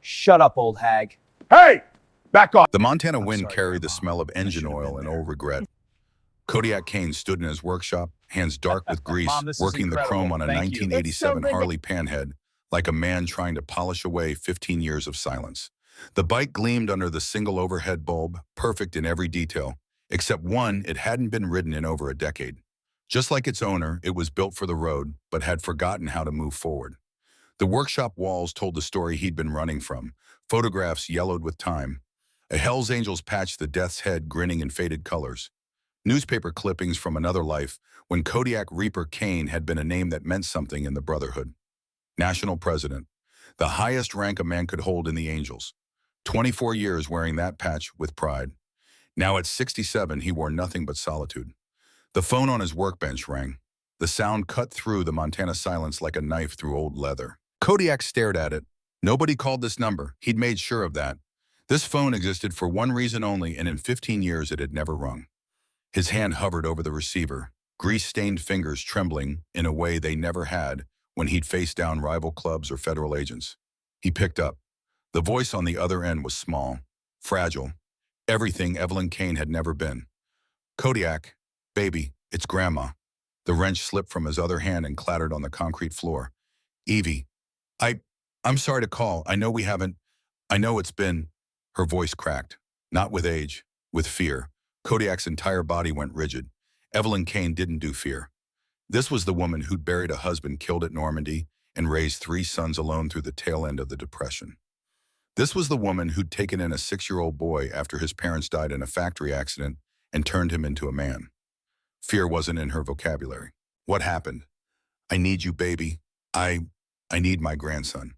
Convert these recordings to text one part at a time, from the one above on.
Shut up, old hag. Hey! Back off! The Montana wind carried the smell of engine oil and old regret. Kodiak Kane stood in his workshop, hands dark with grease, Mom, this is working the chrome on a incredible. Thank you. 1987 It's so Harley Panhead like a man trying to polish away 15 years of silence. The bike gleamed under the single overhead bulb, perfect in every detail, except one, it hadn't been ridden in over a decade. Just like its owner, it was built for the road, but had forgotten how to move forward. The workshop walls told the story he'd been running from, photographs yellowed with time. A Hell's Angels patched the death's head grinning in faded colors. Newspaper clippings from another life when Kodiak Reaper Kane had been a name that meant something in the Brotherhood. National President, the highest rank a man could hold in the Angels. 24 years wearing that patch with pride. Now at 67, he wore nothing but solitude. The phone on his workbench rang. The sound cut through the Montana silence like a knife through old leather. Kodiak stared at it. Nobody called this number. He'd made sure of that. This phone existed for one reason only, and in 15 years it had never rung. His hand hovered over the receiver, grease-stained fingers trembling in a way they never had when he'd faced down rival clubs or federal agents. He picked up. The voice on the other end was small, fragile, everything Evelyn Kane had never been. Kodiak, baby, it's Grandma. The wrench slipped from his other hand and clattered on the concrete floor. Eevee, I'm sorry to call. I know it's been... Her voice cracked, not with age, with fear. Kodiak's entire body went rigid. Evelyn Kane didn't do fear. This was the woman who'd buried a husband killed at Normandy and raised 3 sons alone through the tail end of the Depression. This was the woman who'd taken in a 6-year-old boy after his parents died in a factory accident and turned him into a man. Fear wasn't in her vocabulary. What happened? I need you, baby. I need my grandson.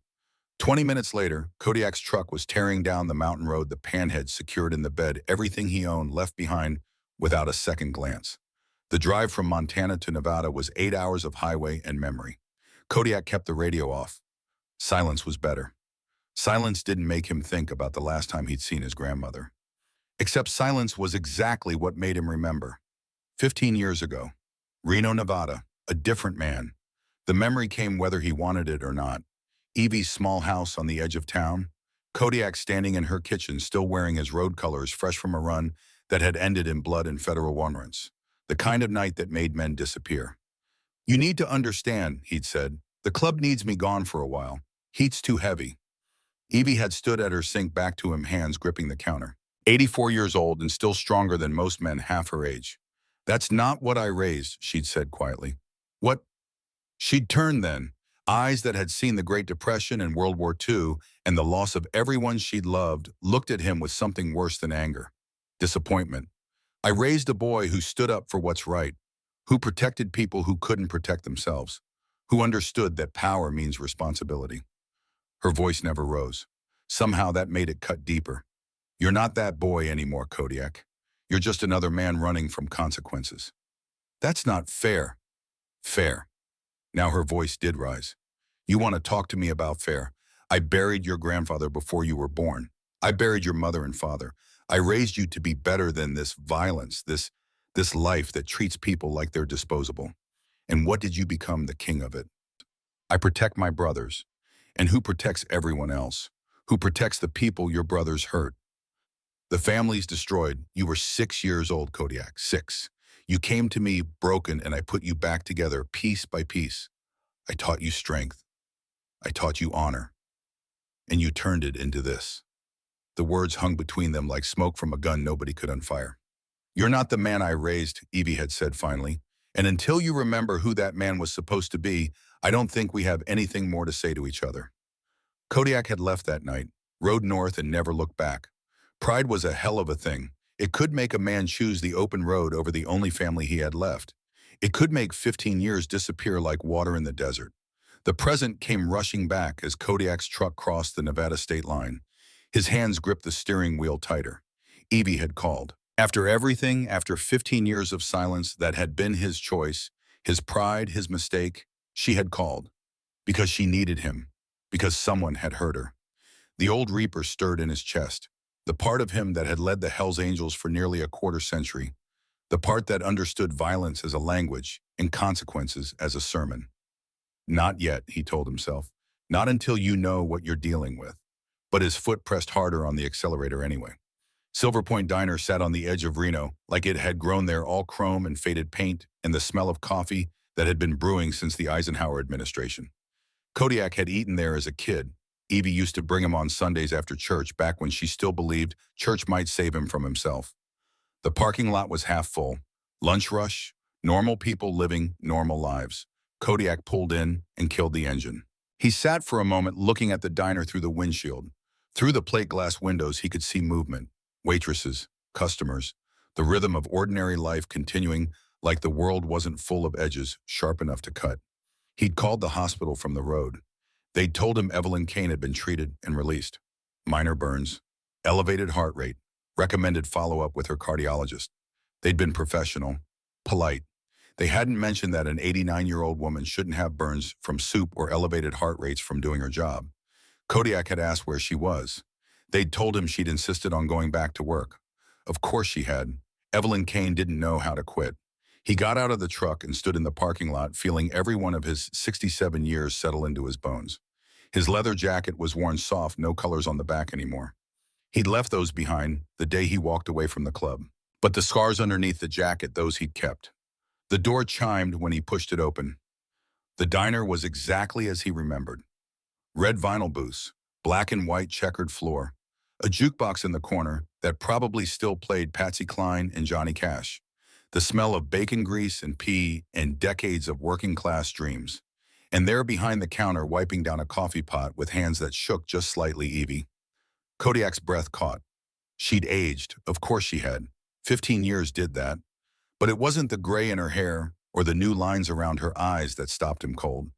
20 minutes later, Kodiak's truck was tearing down the mountain road, the panhead secured in the bed, everything he owned left behind without a second glance. The drive from Montana to Nevada was 8 hours of highway and memory. Kodiak kept the radio off. Silence was better. Silence didn't make him think about the last time he'd seen his grandmother. Except silence was exactly what made him remember. 15 years ago, Reno, Nevada, a different man. The memory came whether he wanted it or not. Eevee's small house on the edge of town, Kodiak standing in her kitchen still wearing his road colors fresh from a run that had ended in blood and federal warrants. The kind of night that made men disappear. You need to understand, he'd said. The club needs me gone for a while. Heat's too heavy. Eevee had stood at her sink back to him, hands gripping the counter. 84 years old and still stronger than most men half her age. That's not what I raised, she'd said quietly. What? She'd turned then, eyes that had seen the Great Depression and World War II and the loss of everyone she'd loved, looked at him with something worse than anger. Disappointment. I raised a boy who stood up for what's right, who protected people who couldn't protect themselves, who understood that power means responsibility. Her voice never rose. Somehow that made it cut deeper. You're not that boy anymore, Kodiak. You're just another man running from consequences. That's not fair. Fair. Now her voice did rise. You want to talk to me about fair? I buried your grandfather before you were born. I buried your mother and father. I raised you to be better than this violence, this life that treats people like they're disposable. And what did you become? The king of it. I protect my brothers. And who protects everyone else? Who protects the people your brothers hurt? The family's destroyed. You were 6 years old, Kodiak. 6. You came to me broken and I put you back together piece by piece. I taught you strength. I taught you honor. And you turned it into this. The words hung between them like smoke from a gun nobody could unfire. You're not the man I raised, Eevee had said finally. And until you remember who that man was supposed to be, I don't think we have anything more to say to each other. Kodiak had left that night, rode north and never looked back. Pride was a hell of a thing. It could make a man choose the open road over the only family he had left. It could make 15 years disappear like water in the desert. The present came rushing back as Kodiak's truck crossed the Nevada state line. His hands gripped the steering wheel tighter. Eevee had called. After everything, after 15 years of silence that had been his choice, his pride, his mistake, she had called. Because she needed him. Because someone had hurt her. The old Reaper stirred in his chest. The part of him that had led the Hells Angels for nearly a quarter century. The part that understood violence as a language and consequences as a sermon. Not yet, he told himself. Not until you know what you're dealing with. but his foot pressed harder on the accelerator anyway. Silver Point Diner sat on the edge of Reno, like it had grown there, all chrome and faded paint and the smell of coffee that had been brewing since the Eisenhower administration. Kodiak had eaten there as a kid. Eevee used to bring him on Sundays after church, back when she still believed church might save him from himself. The parking lot was half full. Lunch rush, normal people living normal lives. Kodiak pulled in and killed the engine. He sat for a moment looking at the diner through the windshield. Through the plate glass windows, he could see movement. Waitresses, customers, the rhythm of ordinary life continuing, like the world wasn't full of edges sharp enough to cut. He'd called the hospital from the road. They'd told him Evelyn Kane had been treated and released. Minor burns, elevated heart rate, recommended follow-up with her cardiologist. They'd been professional, polite. They hadn't mentioned that an 89-year-old woman shouldn't have burns from soup or elevated heart rates from doing her job. Kodiak had asked where she was. They'd told him she'd insisted on going back to work. Of course she had. Evelyn Kane didn't know how to quit. He got out of the truck and stood in the parking lot, feeling every one of his 67 years settle into his bones. His leather jacket was worn soft, no colors on the back anymore. He'd left those behind the day he walked away from the club. But the scars underneath the jacket, those he'd kept. The door chimed when he pushed it open. The diner was exactly as he remembered. Red vinyl booths, black and white checkered floor, a jukebox in the corner that probably still played Patsy Cline and Johnny Cash, the smell of bacon grease and pee and decades of working-class dreams. And there behind the counter, wiping down a coffee pot with hands that shook just slightly, Eevee. Kodiak's breath caught. She'd aged, of course she had. 15 years did that. But it wasn't the gray in her hair or the new lines around her eyes that stopped him cold.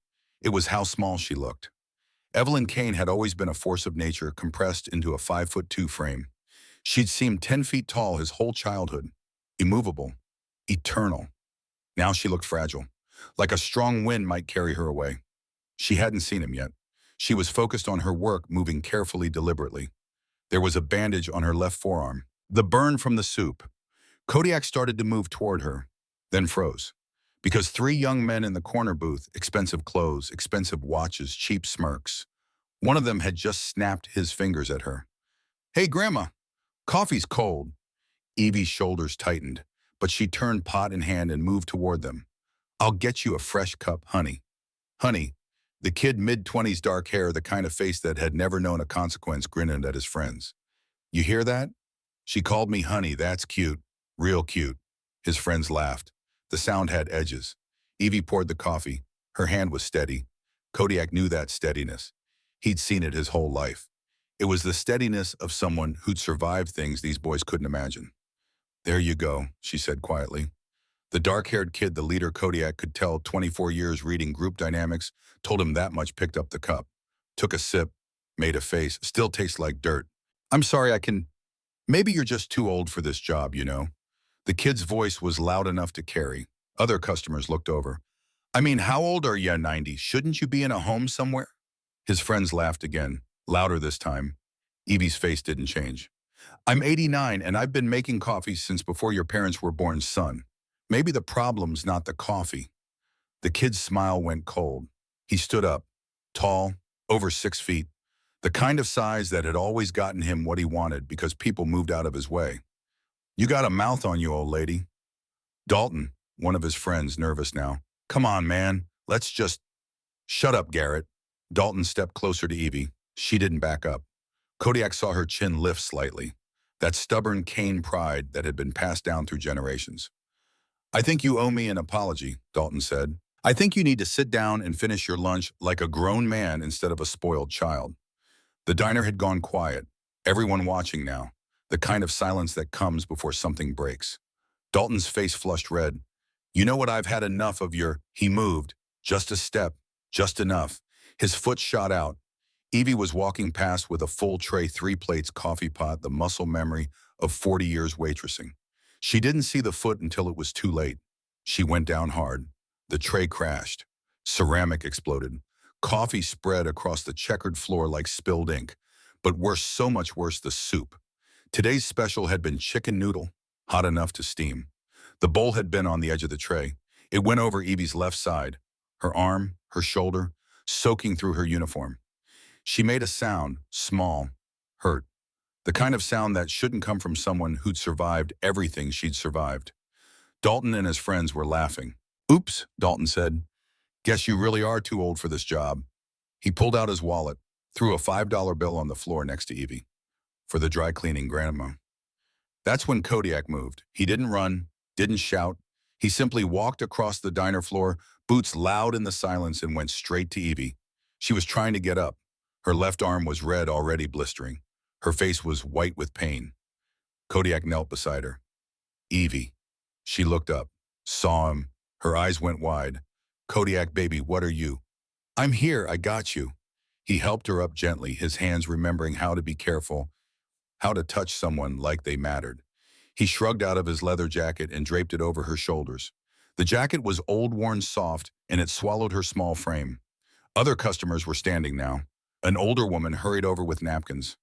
It was how small she looked. Evelyn Kane had always been a force of nature compressed into a 5'2" frame. She'd seemed 10 feet tall his whole childhood, immovable, eternal. Now she looked fragile, like a strong wind might carry her away. She hadn't seen him yet. She was focused on her work, moving carefully, deliberately. There was a bandage on her left forearm, the burn from the soup. Kodiak started to move toward her, then froze. Because 3 young men in the corner booth, expensive clothes, expensive watches, cheap smirks. One of them had just snapped his fingers at her. "Hey, Grandma, coffee's cold." Eevee's shoulders tightened, but she turned pot in hand and moved toward them. "I'll get you a fresh cup, honey." Honey, the kid mid-20s, dark hair, the kind of face that had never known a consequence, grinned at his friends. "You hear that? She called me honey, that's cute, real cute." His friends laughed. The sound had edges. Eevee poured the coffee. Her hand was steady. Kodiak knew that steadiness. He'd seen it his whole life. It was the steadiness of someone who'd survived things these boys couldn't imagine. "There you go," she said quietly. The dark-haired kid, the leader Kodiak could tell 24 years reading group dynamics, told him that much, picked up the cup, took a sip, made a face. "Still tastes like dirt. I'm sorry, maybe you're just too old for this job, you know." The kid's voice was loud enough to carry. Other customers looked over. "I mean, how old are you, 90? Shouldn't you be in a home somewhere?" His friends laughed again, louder this time. Eevee's face didn't change. "I'm 89 and I've been making coffee since before your parents were born, son. Maybe the problem's not the coffee." The kid's smile went cold. He stood up, tall, over 6 feet, the kind of size that had always gotten him what he wanted because people moved out of his way. "You got a mouth on you, old lady." "Dalton," one of his friends, nervous now. "Come on, man, let's just—" "Shut up, Garrett." Dalton stepped closer to Eevee. She didn't back up. Kodiak saw her chin lift slightly, that stubborn Kane pride that had been passed down through generations. "I think you owe me an apology," Dalton said. "I think you need to sit down and finish your lunch like a grown man instead of a spoiled child." The diner had gone quiet, everyone watching now, the kind of silence that comes before something breaks. Dalton's face flushed red. "You know what, I've had enough of your—" He moved, just a step, just enough. His foot shot out. Eevee was walking past with a full tray, 3 plates, coffee pot, the muscle memory of 40 years waitressing. She didn't see the foot until it was too late. She went down hard. The tray crashed. Ceramic exploded. Coffee spread across the checkered floor like spilled ink. But worse, so much worse, the soup. Today's special had been chicken noodle, hot enough to steam. The bowl had been on the edge of the tray. It went over Eevee's left side, her arm, her shoulder, soaking through her uniform. She made a sound, small, hurt. The kind of sound that shouldn't come from someone who'd survived everything she'd survived. Dalton and his friends were laughing. "Oops," Dalton said. "Guess you really are too old for this job." He pulled out his wallet, threw a $5 bill on the floor next to Eevee. "For the dry cleaning, Grandma." That's when Kodiak moved. He didn't run, didn't shout. He simply walked across the diner floor, boots loud in the silence, and went straight to Eevee. She was trying to get up. Her left arm was red, already blistering. Her face was white with pain. Kodiak knelt beside her. "Eevee." She looked up, saw him. Her eyes went wide. "Kodiak, baby, what are you?" "I'm here, I got you." He helped her up gently, his hands remembering how to be careful, how to touch someone like they mattered. He shrugged out of his leather jacket and draped it over her shoulders. The jacket was old, worn, soft, and it swallowed her small frame. Other customers were standing now. An older woman hurried over with napkins.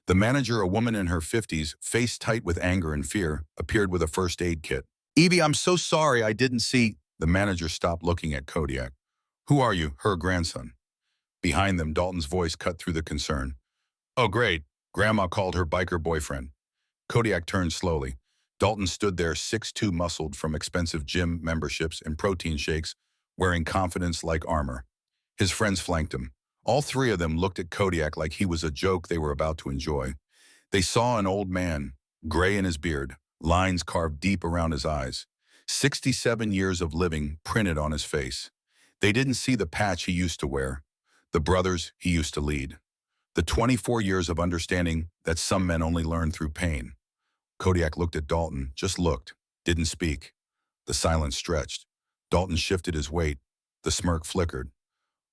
The manager, a woman in her 50s, face tight with anger and fear, appeared with a first aid kit. "Eevee, I'm so sorry, I didn't see." The manager stopped looking at Kodiak. "Who are you?" "Her grandson." Behind them, Dalton's voice cut through the concern. "Oh, great. Grandma called her biker boyfriend." Kodiak turned slowly. Dalton stood there, 6'2", muscled from expensive gym memberships and protein shakes, wearing confidence like armor. His friends flanked him. All three of them looked at Kodiak like he was a joke they were about to enjoy. They saw an old man, gray in his beard, lines carved deep around his eyes. 67 years of living printed on his face. They didn't see the patch he used to wear, the brothers he used to lead, the 24 years of understanding that some men only learn through pain. Kodiak looked at Dalton, just looked, didn't speak. The silence stretched. Dalton shifted his weight. The smirk flickered.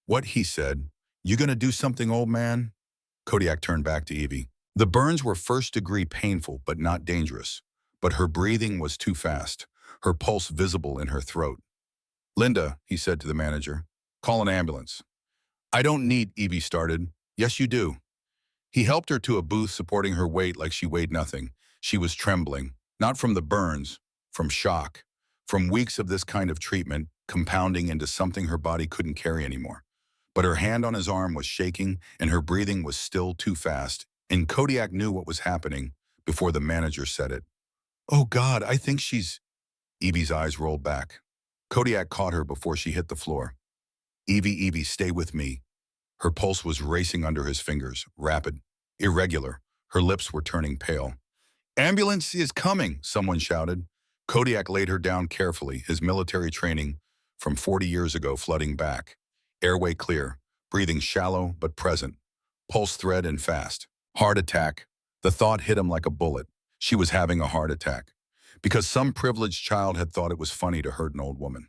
"What?" he said. "You gonna do something, old man?" Kodiak turned back to Eevee. The burns were first-degree painful but not dangerous. But her breathing was too fast, her pulse visible in her throat. "Linda," he said to the manager, "call an ambulance." "I don't need," Eevee started. "Yes, you do." He helped her to a booth, supporting her weight like she weighed nothing. She was trembling, not from the burns, from shock, from weeks of this kind of treatment compounding into something her body couldn't carry anymore. But her hand on his arm was shaking, and her breathing was still too fast, and Kodiak knew what was happening before the manager said it. "Oh God, I think she's..." Eevee's eyes rolled back. Kodiak caught her before she hit the floor. "Eevee, Eevee, stay with me." Her pulse was racing under his fingers, rapid, irregular. Her lips were turning pale. "Ambulance is coming," someone shouted. Kodiak laid her down carefully, his military training from 40 years ago flooding back. Airway clear, breathing shallow but present, pulse thread and fast. Heart attack. The thought hit him like a bullet. She was having a heart attack. Because some privileged child had thought it was funny to hurt an old woman.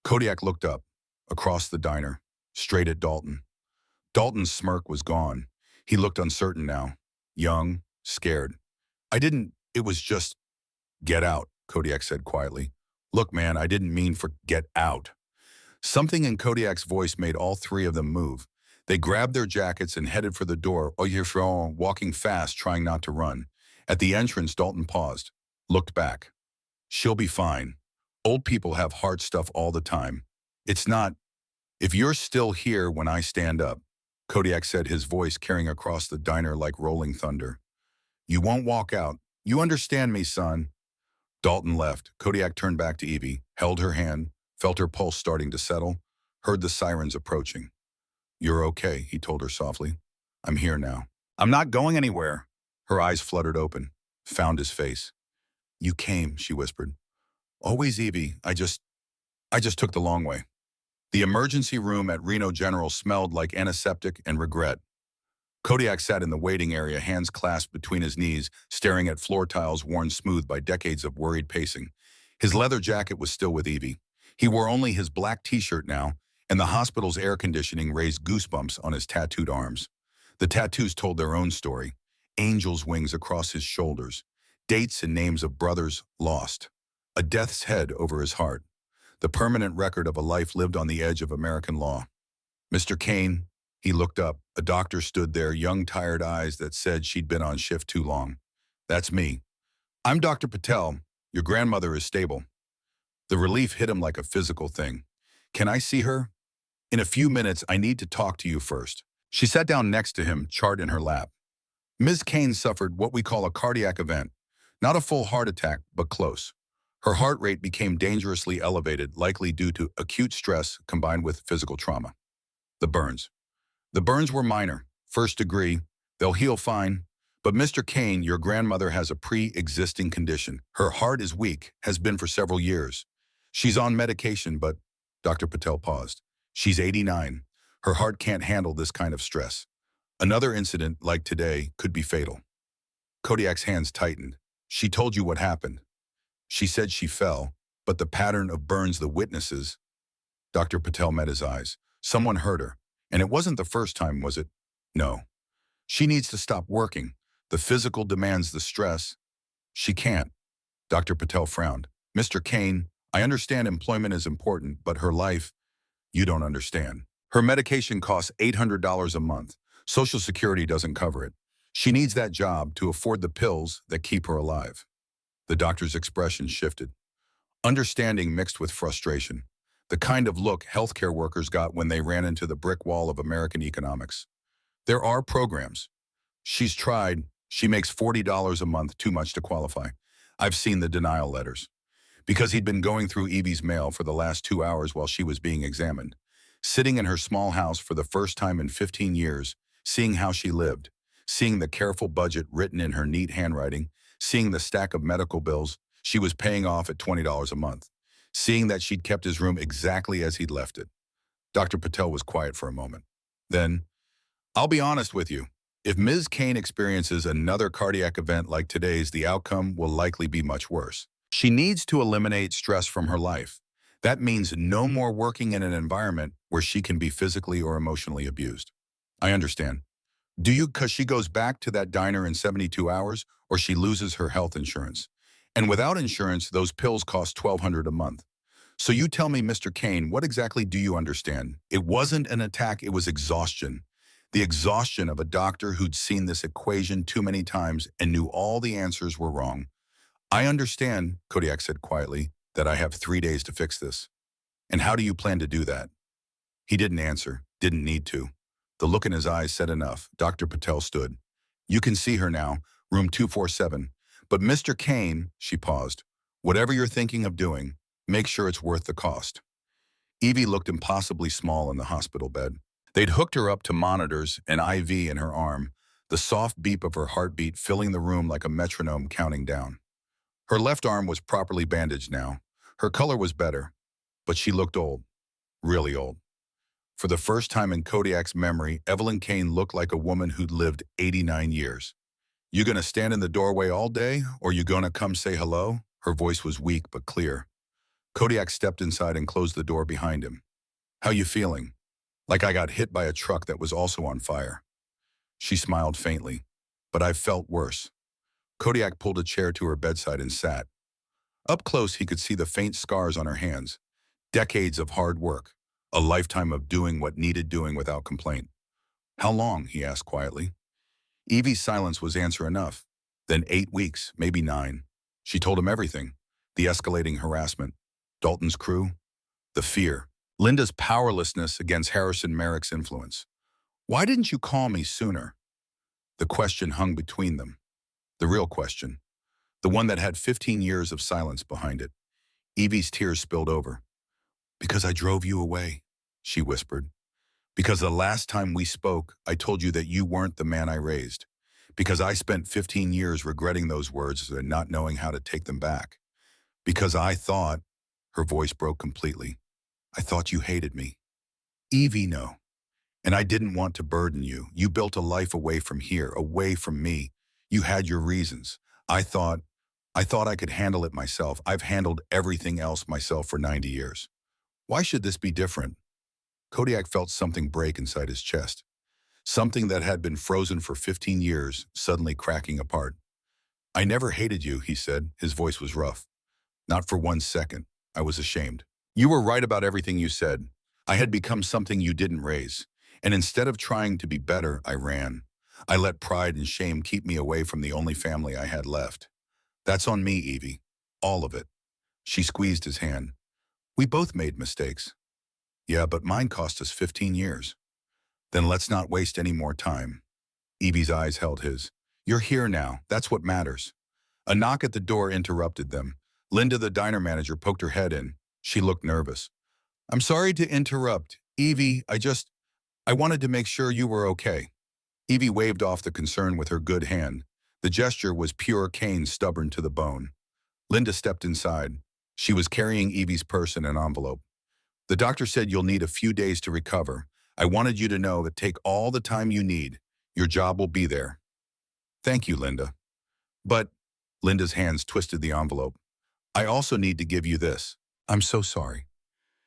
Kodiak looked up, across the diner, straight at Dalton. Dalton's smirk was gone. He looked uncertain now, young, scared. It was just..." "Get out," Kodiak said quietly. "Look, man, I didn't mean for get out." Something in Kodiak's voice made all three of them move. They grabbed their jackets and headed for the door, walking fast, trying not to run. At the entrance, Dalton paused, looked back. "She'll be fine. Old people have hard stuff all the time. It's not... If you're still here when I stand up," Kodiak said, his voice carrying across the diner like rolling thunder. "You won't walk out. You understand me, son?" Dalton left. Kodiak turned back to Eevee, held her hand, felt her pulse starting to settle, heard the sirens approaching. "You're okay," he told her softly. "I'm here now." "I'm not going anywhere." Her eyes fluttered open, found his face. "You came," she whispered. "Always, Eevee. I just took the long way." The emergency room at Reno General smelled like antiseptic and regret. Kodiak sat in the waiting area, hands clasped between his knees, staring at floor tiles worn smooth by decades of worried pacing. His leather jacket was still with Eevee. He wore only his black t-shirt now, and the hospital's air conditioning raised goosebumps on his tattooed arms. The tattoos told their own story. Angel's wings across his shoulders, dates and names of brothers lost, a death's head over his heart, the permanent record of a life lived on the edge of American law. "Mr. Kane," he looked up. A doctor stood there, young, tired eyes that said she'd been on shift too long. "That's me." "I'm Dr. Patel. Your grandmother is stable." The relief hit him like a physical thing. "Can I see her?" "In a few minutes, I need to talk to you first." She sat down next to him, chart in her lap. Ms. Kane suffered what we call a cardiac event, not a full heart attack, but close. Her heart rate became dangerously elevated, likely due to acute stress combined with physical trauma. The burns. The burns were minor, first degree. They'll heal fine. But Mr. Kane, your grandmother has a pre-existing condition. Her heart is weak, has been for several years. She's on medication, but Dr. Patel paused. She's 89. Her heart can't handle this kind of stress. Another incident, like today, could be fatal. Kodiak's hands tightened. She told you what happened. She said she fell, but the pattern of burns, the witnesses. Dr. Patel met his eyes. Someone hurt her. And it wasn't the first time, was it? No. She needs to stop working. The physical demands the stress. She can't. Dr. Patel frowned. Mr. Kane, I understand employment is important, but her life, you don't understand. Her medication costs $800 a month. Social Security doesn't cover it. She needs that job to afford the pills that keep her alive. The doctor's expression shifted. Understanding mixed with frustration. The kind of look healthcare workers got when they ran into the brick wall of American economics. There are programs. She's tried. She makes $40 a month, too much to qualify. I've seen the denial letters. Because he'd been going through Eevee's mail for the last 2 hours while she was being examined. Sitting in her small house for the first time in 15 years, seeing how she lived, seeing the careful budget written in her neat handwriting, seeing the stack of medical bills she was paying off at $20 a month, seeing that she'd kept his room exactly as he'd left it. Dr. Patel was quiet for a moment. Then, I'll be honest with you. If Ms. Kane experiences another cardiac event like today's, the outcome will likely be much worse. She needs to eliminate stress from her life. That means no more working in an environment where she can be physically or emotionally abused. I understand. Do you? Because she goes back to that diner in 72 hours, or she loses her health insurance. And without insurance, those pills cost $1,200 a month. So you tell me, Mr. Kane, what exactly do you understand? It wasn't an attack, it was exhaustion. The exhaustion of a doctor who'd seen this equation too many times and knew all the answers were wrong. I understand, Kodiak said quietly, that I have 3 days to fix this. And how do you plan to do that? He didn't answer, didn't need to. The look in his eyes said enough. Dr. Patel stood. You can see her now, room 247. But Mr. Kane, she paused, whatever you're thinking of doing, make sure it's worth the cost. Eevee looked impossibly small in the hospital bed. They'd hooked her up to monitors, an IV in her arm, the soft beep of her heartbeat filling the room like a metronome counting down. Her left arm was properly bandaged now. Her color was better, but she looked old, really old. For the first time in Kodiak's memory, Evelyn Kane looked like a woman who'd lived 89 years. You gonna stand in the doorway all day, or you gonna come say hello? Her voice was weak but clear. Kodiak stepped inside and closed the door behind him. How you feeling? Like I got hit by a truck that was also on fire. She smiled faintly, but I felt worse. Kodiak pulled a chair to her bedside and sat. Up close, he could see the faint scars on her hands. Decades of hard work. A lifetime of doing what needed doing without complaint. How long? He asked quietly. Eevee's silence was answer enough. Then 8 weeks, maybe 9. She told him everything. The escalating harassment. Dalton's crew. The fear. Linda's powerlessness against Harrison Merrick's influence. Why didn't you call me sooner? The question hung between them. The real question. The one that had 15 years of silence behind it. Eevee's tears spilled over. Because I drove you away, she whispered. Because the last time we spoke, I told you that you weren't the man I raised. Because I spent 15 years regretting those words and not knowing how to take them back. Because I thought, her voice broke completely, I thought you hated me. Eevee, no. And I didn't want to burden you. You built a life away from here, away from me. You had your reasons. I thought I could handle it myself. I've handled everything else myself for 90 years. Why should this be different? Kodiak felt something break inside his chest. Something that had been frozen for 15 years, suddenly cracking apart. I never hated you, he said. His voice was rough. Not for 1 second. I was ashamed. You were right about everything you said. I had become something you didn't raise. And instead of trying to be better, I ran. I let pride and shame keep me away from the only family I had left. That's on me, Eevee. All of it. She squeezed his hand. We both made mistakes. Yeah, but mine cost us 15 years. Then let's not waste any more time. Eevee's eyes held his. You're here now. That's what matters. A knock at the door interrupted them. Linda, the diner manager, poked her head in. She looked nervous. I'm sorry to interrupt. Eevee, I wanted to make sure you were okay. Eevee waved off the concern with her good hand. The gesture was pure Kane, stubborn to the bone. Linda stepped inside. She was carrying Eevee's purse and an envelope. The doctor said you'll need a few days to recover. I wanted you to know that take all the time you need. Your job will be there. Thank you, Linda. But, Linda's hands twisted the envelope. I also need to give you this. I'm so sorry.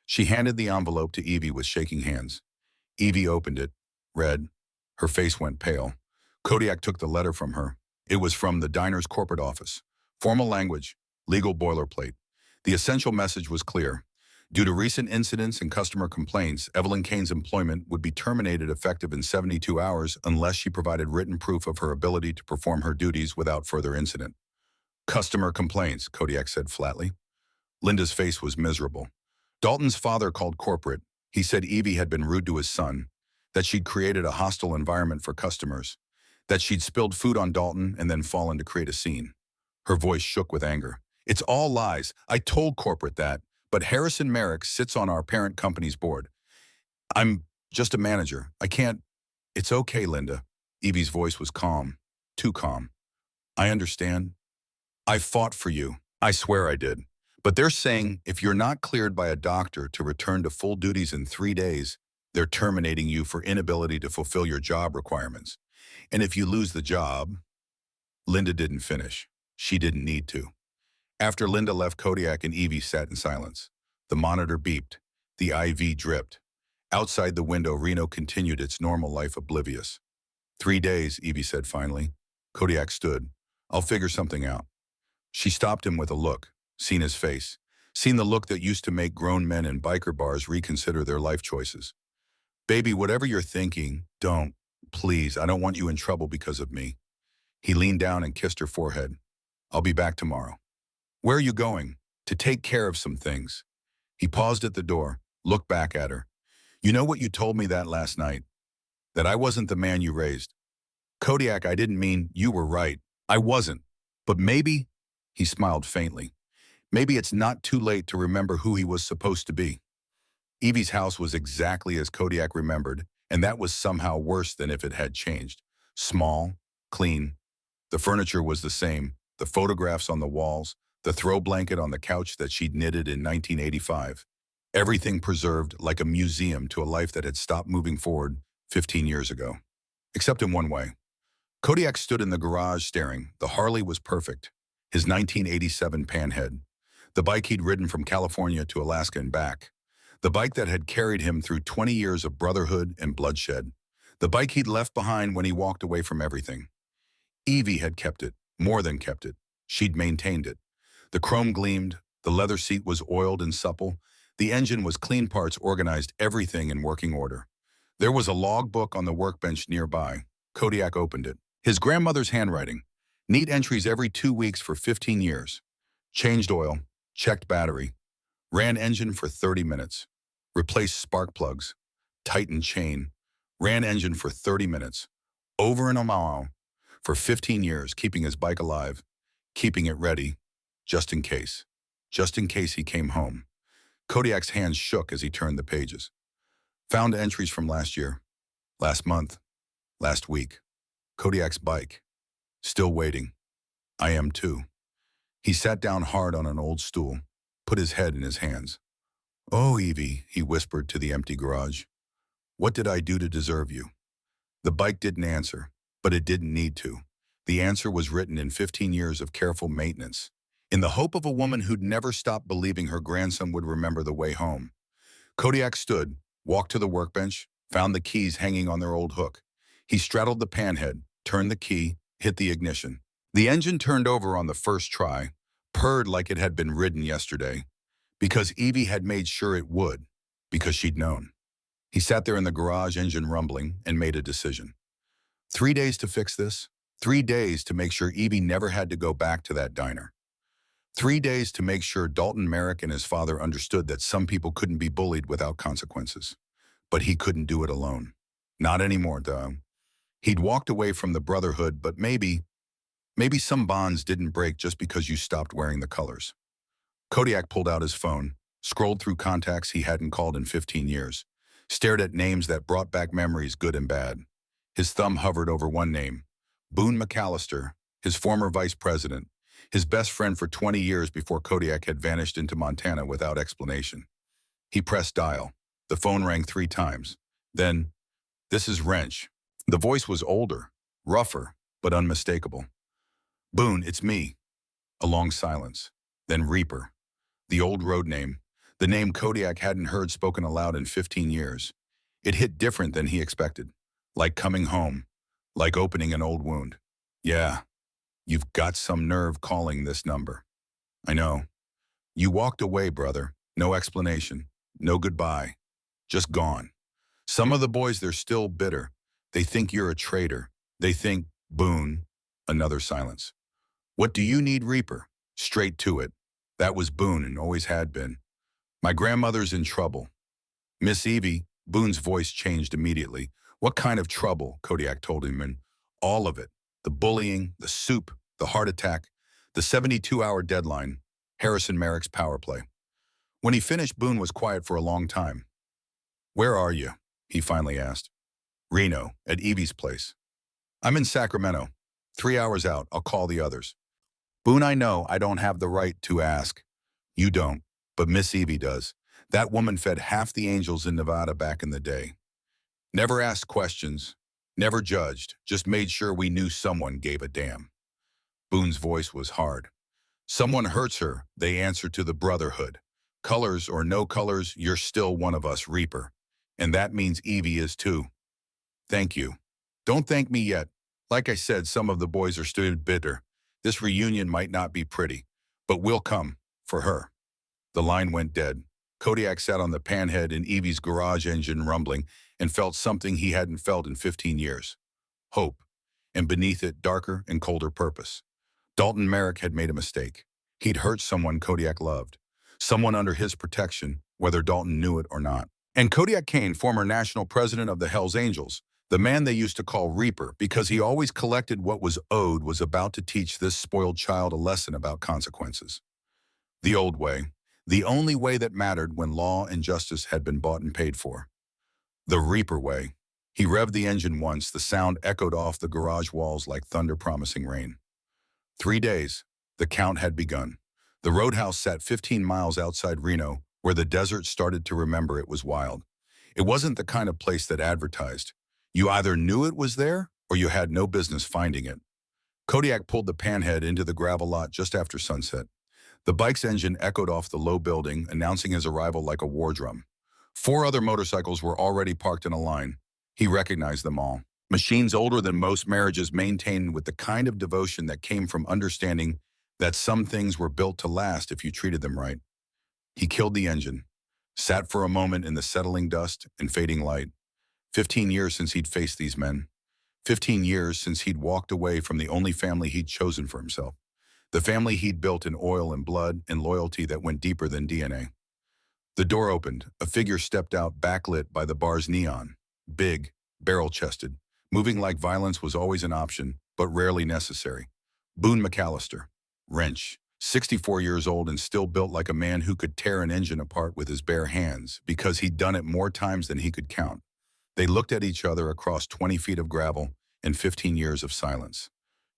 She handed the envelope to Eevee with shaking hands. Eevee opened it, read. Her face went pale. Kodiak took the letter from her. It was from the diner's corporate office. Formal language, legal boilerplate. The essential message was clear. Due to recent incidents and customer complaints, Evelyn Kane's employment would be terminated effective in 72 hours unless she provided written proof of her ability to perform her duties without further incident. Customer complaints, Kodiak said flatly. Linda's face was miserable. Dalton's father called corporate. He said Eevee had been rude to his son, that she'd created a hostile environment for customers, that she'd spilled food on Dalton and then fallen to create a scene. Her voice shook with anger. It's all lies. I told corporate that, but Harrison Merrick sits on our parent company's board. I'm just a manager. I can't. It's okay, Linda. Eevee's voice was calm, too calm. I understand. I fought for you. I swear I did. But they're saying if you're not cleared by a doctor to return to full duties in 3 days, they're terminating you for inability to fulfill your job requirements. And if you lose the job, Linda didn't finish. She didn't need to. After Linda left, Kodiak and Eevee sat in silence. The monitor beeped. The IV dripped. Outside the window, Reno continued its normal life oblivious. 3 days, Eevee said finally. Kodiak stood. I'll figure something out. She stopped him with a look, seen his face, seen the look that used to make grown men in biker bars reconsider their life choices. Baby, whatever you're thinking, don't. Please, I don't want you in trouble because of me. He leaned down and kissed her forehead. I'll be back tomorrow. Where are you going? To take care of some things. He paused at the door, looked back at her. You know what you told me that last night? That I wasn't the man you raised. Kodiak, I didn't mean you were right. I wasn't. But maybe, he smiled faintly, maybe it's not too late to remember who he was supposed to be. Eevee's house was exactly as Kodiak remembered, and that was somehow worse than if it had changed. Small, clean. The furniture was the same, the photographs on the walls, the throw blanket on the couch that she'd knitted in 1985. Everything preserved like a museum to a life that had stopped moving forward 15 years ago. Except in one way. Kodiak stood in the garage staring. The Harley was perfect. His 1987 Panhead. The bike he'd ridden from California to Alaska and back. The bike that had carried him through 20 years of brotherhood and bloodshed. The bike he'd left behind when he walked away from everything. Eevee had kept it, more than kept it. She'd maintained it. The chrome gleamed, the leather seat was oiled and supple, the engine was clean parts organized, everything in working order. There was a logbook on the workbench nearby. Kodiak opened it. His grandmother's handwriting. Neat entries every 2 weeks for 15 years. Changed oil, checked battery, ran engine for 30 minutes, replaced spark plugs, tightened chain, ran engine for 30 minutes, over and on for 15 years, keeping his bike alive, keeping it ready, just in case he came home. Kodiak's hands shook as he turned the pages. Found entries from last year, last month, last week. Kodiak's bike. Still waiting. I am too. He sat down hard on an old stool, put his head in his hands. Oh, Eevee, he whispered to the empty garage. What did I do to deserve you? The bike didn't answer, but it didn't need to. The answer was written in 15 years of careful maintenance, in the hope of a woman who'd never stopped believing her grandson would remember the way home. Kodiak stood, walked to the workbench, found the keys hanging on their old hook. He straddled the panhead, turned the key, hit the ignition. The engine turned over on the first try, purred like it had been ridden yesterday, because Eevee had made sure it would, because she'd known. He sat there in the garage, engine rumbling, and made a decision. 3 days to fix this. 3 days to make sure Eevee never had to go back to that diner. 3 days to make sure Dalton Merrick and his father understood that some people couldn't be bullied without consequences. But he couldn't do it alone. Not anymore, though. He'd walked away from the brotherhood, but maybe, Maybe some bonds didn't break just because you stopped wearing the colors. Kodiak pulled out his phone, scrolled through contacts he hadn't called in 15 years, stared at names that brought back memories good and bad. His thumb hovered over one name, Boone McAllister, his former vice president, his best friend for 20 years before Kodiak had vanished into Montana without explanation. He pressed dial. The phone rang 3 times. Then, "This is Wrench." The voice was older, rougher, but unmistakable. "Boone, it's me." A long silence. Then Reaper. The old road name. The name Kodiak hadn't heard spoken aloud in 15 years. It hit different than he expected. Like coming home. Like opening an old wound. "Yeah, you've got some nerve calling this number." "I know." "You walked away, brother. No explanation. No goodbye. Just gone. Some of the boys, they're still bitter. They think you're a traitor. They think, Boone." Another silence. "What do you need, Reaper?" Straight to it. That was Boone and always had been. "My grandmother's in trouble." "Miss Eevee." Boone's voice changed immediately. "What kind of trouble?" Kodiak told him, and all of it. The bullying, the soup, the heart attack, the 72-hour deadline, Harrison Merrick's power play. When he finished, Boone was quiet for a long time. "Where are you?" he finally asked. "Reno, at Eevee's place." "I'm in Sacramento. 3 hours out. I'll call the others." "Boone, I know I don't have the right to ask." "You don't, but Miss Eevee does. That woman fed half the angels in Nevada back in the day. Never asked questions, never judged, just made sure we knew someone gave a damn." Boone's voice was hard. "Someone hurts her, they answer to the brotherhood. Colors or no colors, you're still one of us, Reaper. And that means Eevee is too." "Thank you." "Don't thank me yet. Like I said, some of the boys are still bitter. This reunion might not be pretty, but we'll come, for her." The line went dead. Kodiak sat on the panhead in Eevee's garage engine rumbling and felt something he hadn't felt in 15 years. Hope. And beneath it, darker and colder purpose. Dalton Merrick had made a mistake. He'd hurt someone Kodiak loved. Someone under his protection, whether Dalton knew it or not. And Kodiak Kane, former national president of the Hells Angels, the man they used to call Reaper because he always collected what was owed, was about to teach this spoiled child a lesson about consequences. The old way. The only way that mattered when law and justice had been bought and paid for. The Reaper way. He revved the engine once, the sound echoed off the garage walls like thunder promising rain. 3 days. The count had begun. The roadhouse sat 15 miles outside Reno, where the desert started to remember it was wild. It wasn't the kind of place that advertised. You either knew it was there, or you had no business finding it. Kodiak pulled the panhead into the gravel lot just after sunset. The bike's engine echoed off the low building, announcing his arrival like a war drum. 4 other motorcycles were already parked in a line. He recognized them all. Machines older than most marriages, maintained with the kind of devotion that came from understanding that some things were built to last if you treated them right. He killed the engine, sat for a moment in the settling dust and fading light. 15 years since he'd faced these men. 15 years since he'd walked away from the only family he'd chosen for himself. The family he'd built in oil and blood and loyalty that went deeper than DNA. The door opened. A figure stepped out, backlit by the bar's neon. Big, barrel-chested. Moving like violence was always an option, but rarely necessary. Boone McAllister. Wrench. 64 years old and still built like a man who could tear an engine apart with his bare hands because he'd done it more times than he could count. They looked at each other across 20 feet of gravel and 15 years of silence.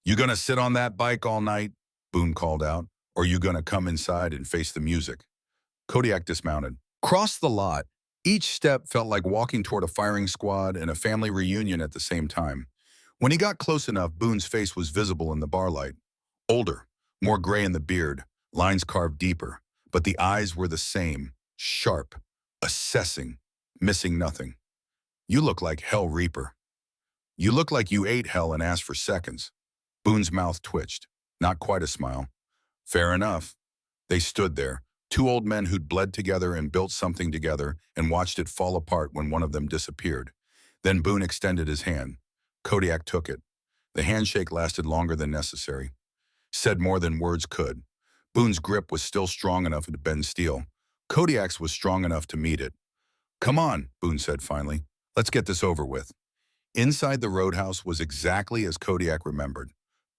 "You gonna sit on that bike all night?" Boone called out. "Or you gonna come inside and face the music?" Kodiak dismounted. Crossed the lot. Each step felt like walking toward a firing squad and a family reunion at the same time. When he got close enough, Boone's face was visible in the bar light. Older, more gray in the beard, lines carved deeper, but the eyes were the same, sharp, assessing, missing nothing. "You look like hell, Reaper." "You look like you ate hell and asked for seconds." Boone's mouth twitched. Not quite a smile. "Fair enough." They stood there, 2 old men who'd bled together and built something together and watched it fall apart when one of them disappeared. Then Boone extended his hand. Kodiak took it. The handshake lasted longer than necessary. Said more than words could. Boone's grip was still strong enough to bend steel. Kodiak's was strong enough to meet it. "Come on," Boone said finally. "Let's get this over with." Inside the roadhouse was exactly as Kodiak remembered.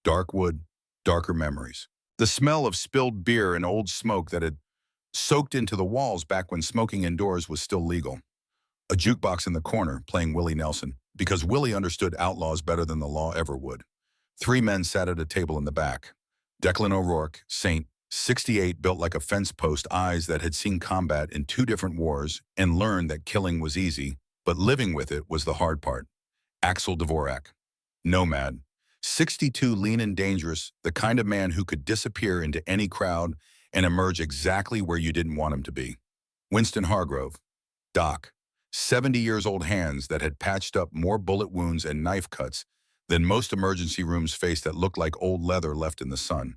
Dark wood, darker memories. The smell of spilled beer and old smoke that had soaked into the walls back when smoking indoors was still legal. A jukebox in the corner playing Willie Nelson, because Willie understood outlaws better than the law ever would. Three men sat at a table in the back. Declan O'Rourke, Saint, 68, built like a fence post, eyes that had seen combat in two different wars and learned that killing was easy, but living with it was the hard part. Axel Dvorak, nomad, 62, lean and dangerous, the kind of man who could disappear into any crowd and emerge exactly where you didn't want him to be. Winston Hargrove, Doc, 70 years old, hands that had patched up more bullet wounds and knife cuts than most emergency rooms faced, that looked like old leather left in the sun.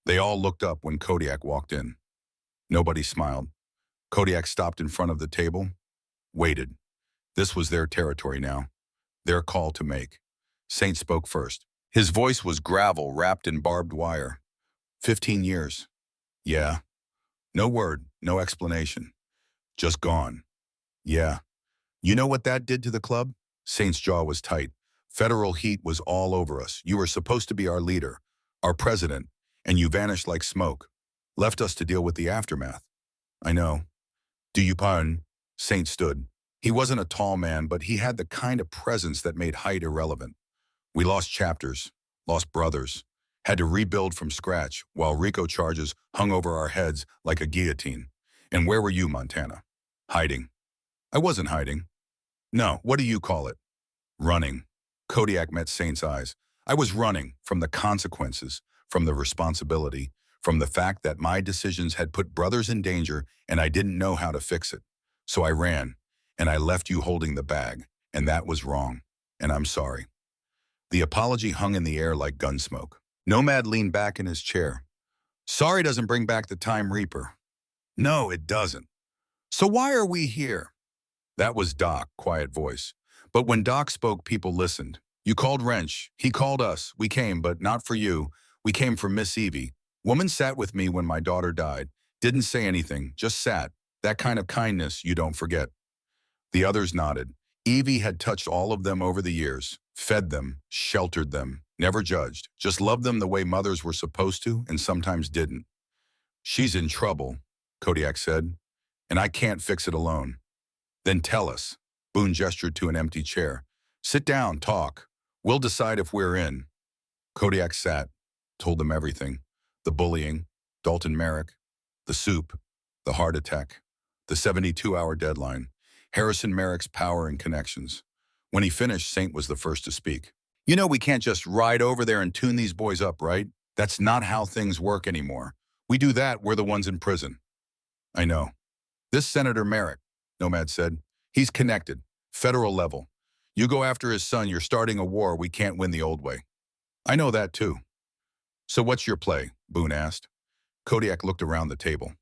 They all looked up when Kodiak walked in. Nobody smiled. Kodiak stopped in front of the table, waited. This was their territory now, their call to make. Saint spoke first. His voice was gravel wrapped in barbed wire. 15 years. Yeah. No word, no explanation. Just gone. Yeah. You know what that did to the club? Saint's jaw was tight. Federal heat was all over us. You were supposed to be our leader, our president, and you vanished like smoke. Left us to deal with the aftermath. I know. Do you pardon? Saint stood. He wasn't a tall man, but he had the kind of presence that made height irrelevant. We lost chapters, lost brothers, had to rebuild from scratch while RICO charges hung over our heads like a guillotine. And where were you, Montana? Hiding. I wasn't hiding. No, what do you call it? Running. Kodiak met Saint's eyes. I was running from the consequences, from the responsibility, from the fact that my decisions had put brothers in danger and I didn't know how to fix it. So I ran, and I left you holding the bag, and that was wrong, and I'm sorry. The apology hung in the air like gun smoke. Nomad leaned back in his chair. Sorry doesn't bring back the Time Reaper. No, it doesn't. So why are we here? That was Doc, quiet voice. But when Doc spoke, people listened. You called Wrench. He called us. We came, but not for you. We came for Miss Eevee. Woman sat with me when my daughter died. Didn't say anything, just sat. That kind of kindness you don't forget. The others nodded. Eevee had touched all of them over the years, fed them, sheltered them, never judged, just loved them the way mothers were supposed to and sometimes didn't. She's in trouble, Kodiak said, and I can't fix it alone. Then tell us. Boone gestured to an empty chair. Sit down, talk. We'll decide if we're in. Kodiak sat, told them everything. The bullying, Dalton Merrick, the soup, the heart attack, the 72-hour deadline, Harrison Merrick's power and connections. When he finished, Saint was the first to speak. You know we can't just ride over there and tune these boys up, right? That's not how things work anymore. We do that, we're the ones in prison. I know. This Senator Merrick, Nomad said, he's connected, federal level. You go after his son, you're starting a war we can't win the old way. I know that too. So what's your play? Boone asked. Kodiak looked around the table.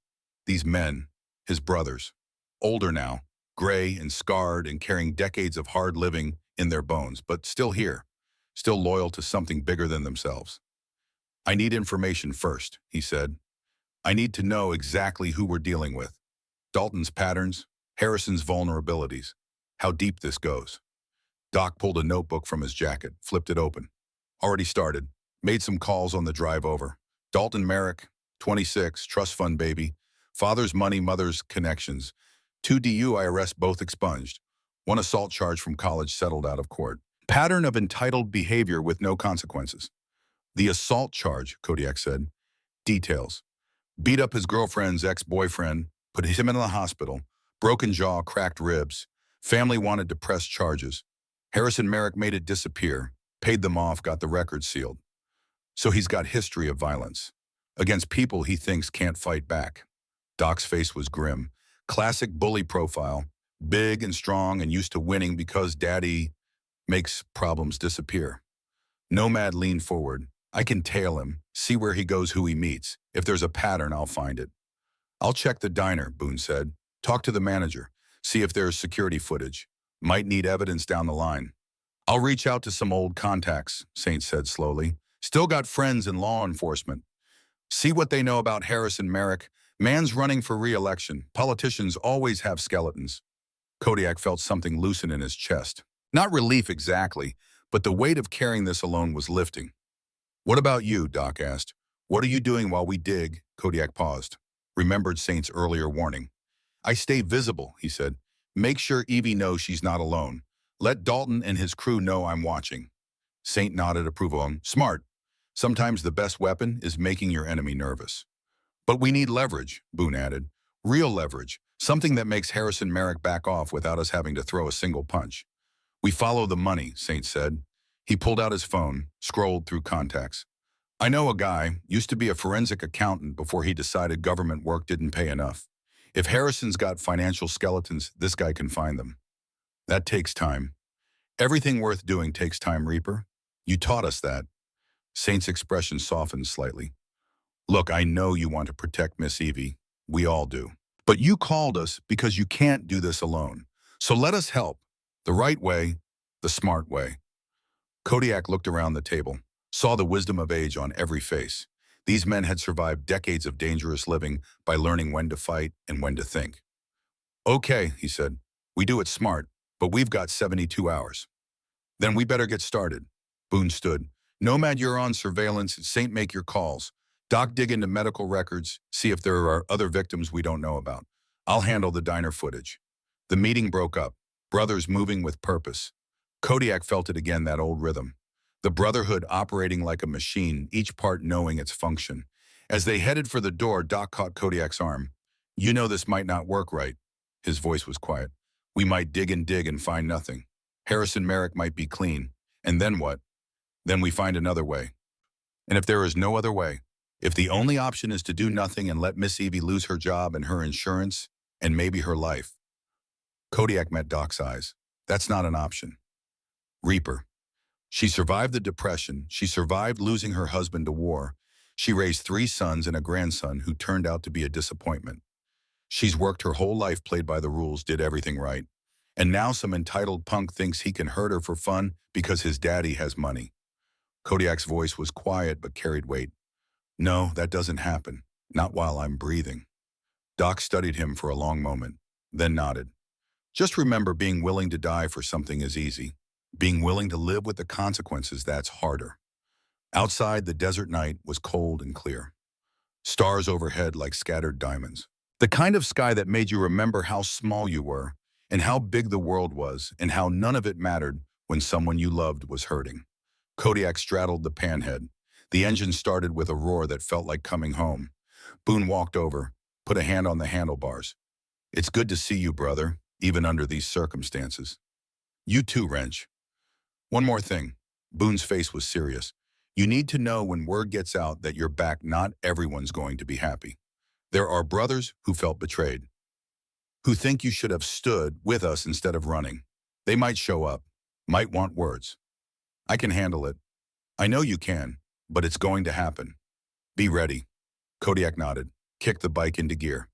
These men, his brothers, older now, gray and scarred and carrying decades of hard living in their bones, but still here, still loyal to something bigger than themselves. I need information first, he said. I need to know exactly who we're dealing with. Dalton's patterns, Harrison's vulnerabilities, how deep this goes. Doc pulled a notebook from his jacket, flipped it open. Already started. Made some calls on the drive over. Dalton Merrick, 26, trust fund baby. Father's money, mother's connections. 2 DUI arrests both expunged. 1 assault charge from college settled out of court. Pattern of entitled behavior with no consequences. The assault charge, Kodiak said. Details. Beat up his girlfriend's ex-boyfriend, put him in the hospital, broken jaw, cracked ribs. Family wanted to press charges. Harrison Merrick made it disappear, paid them off, got the record sealed. So he's got history of violence against people he thinks can't fight back. Doc's face was grim. Classic bully profile, big and strong and used to winning because daddy makes problems disappear. Nomad leaned forward. I can tail him, see where he goes, who he meets. If there's a pattern, I'll find it. I'll check the diner, Boone said. Talk to the manager, see if there's security footage. Might need evidence down the line. I'll reach out to some old contacts, Saint said slowly. Still got friends in law enforcement. See what they know about Harrison Merrick. Man's running for re-election. Politicians always have skeletons. Kodiak felt something loosen in his chest. Not relief exactly, but the weight of carrying this alone was lifting. What about you? Doc asked. What are you doing while we dig? Kodiak paused. Remembered Saint's earlier warning. I stay visible, he said. Make sure Eevee knows she's not alone. Let Dalton and his crew know I'm watching. Saint nodded approval. Smart. Sometimes the best weapon is making your enemy nervous. But we need leverage, Boone added. Real leverage. Something that makes Harrison Merrick back off without us having to throw a single punch. We follow the money, Saint said. He pulled out his phone, scrolled through contacts. I know a guy, used to be a forensic accountant before he decided government work didn't pay enough. If Harrison's got financial skeletons, this guy can find them. That takes time. Everything worth doing takes time, Reaper. You taught us that. Saint's expression softened slightly. Look, I know you want to protect Miss Eevee. We all do. But you called us because you can't do this alone. So let us help. The right way, the smart way. Kodiak looked around the table, saw the wisdom of age on every face. These men had survived decades of dangerous living by learning when to fight and when to think. Okay, he said, we do it smart, but we've got 72 hours. Then we better get started. Boone stood. Nomad, you're on surveillance. Saint, make your calls. Doc, dig into medical records, see if there are other victims we don't know about. I'll handle the diner footage. The meeting broke up, brothers moving with purpose. Kodiak felt it again, that old rhythm. The brotherhood operating like a machine, each part knowing its function. As they headed for the door, Doc caught Kodiak's arm. You know this might not work right. His voice was quiet. We might dig and find nothing. Harrison Merrick might be clean. And then what? Then we find another way. And if there is no other way, if the only option is to do nothing and let Miss Eevee lose her job and her insurance, and maybe her life. Kodiak met Doc's eyes. That's not an option. Reaper. She survived the Depression. She survived losing her husband to war. She raised 3 sons and a grandson who turned out to be a disappointment. She's worked her whole life, played by the rules, did everything right. And now some entitled punk thinks he can hurt her for fun because his daddy has money. Kodiak's voice was quiet but carried weight. No, that doesn't happen. Not while I'm breathing. Doc studied him for a long moment, then nodded. Just remember, being willing to die for something is easy. Being willing to live with the consequences, that's harder. Outside, the desert night was cold and clear. Stars overhead like scattered diamonds. The kind of sky that made you remember how small you were, and how big the world was, and how none of it mattered when someone you loved was hurting. Kodiak straddled the panhead. The engine started with a roar that felt like coming home. Boone walked over, put a hand on the handlebars. It's good to see you, brother, even under these circumstances. You too, Wrench. One more thing. Boone's face was serious. You need to know when word gets out that you're back, not everyone's going to be happy. There are brothers who felt betrayed, who think you should have stood with us instead of running. They might show up, might want words. I can handle it. I know you can, but it's going to happen. Be ready. Kodiak nodded, kicked the bike into gear.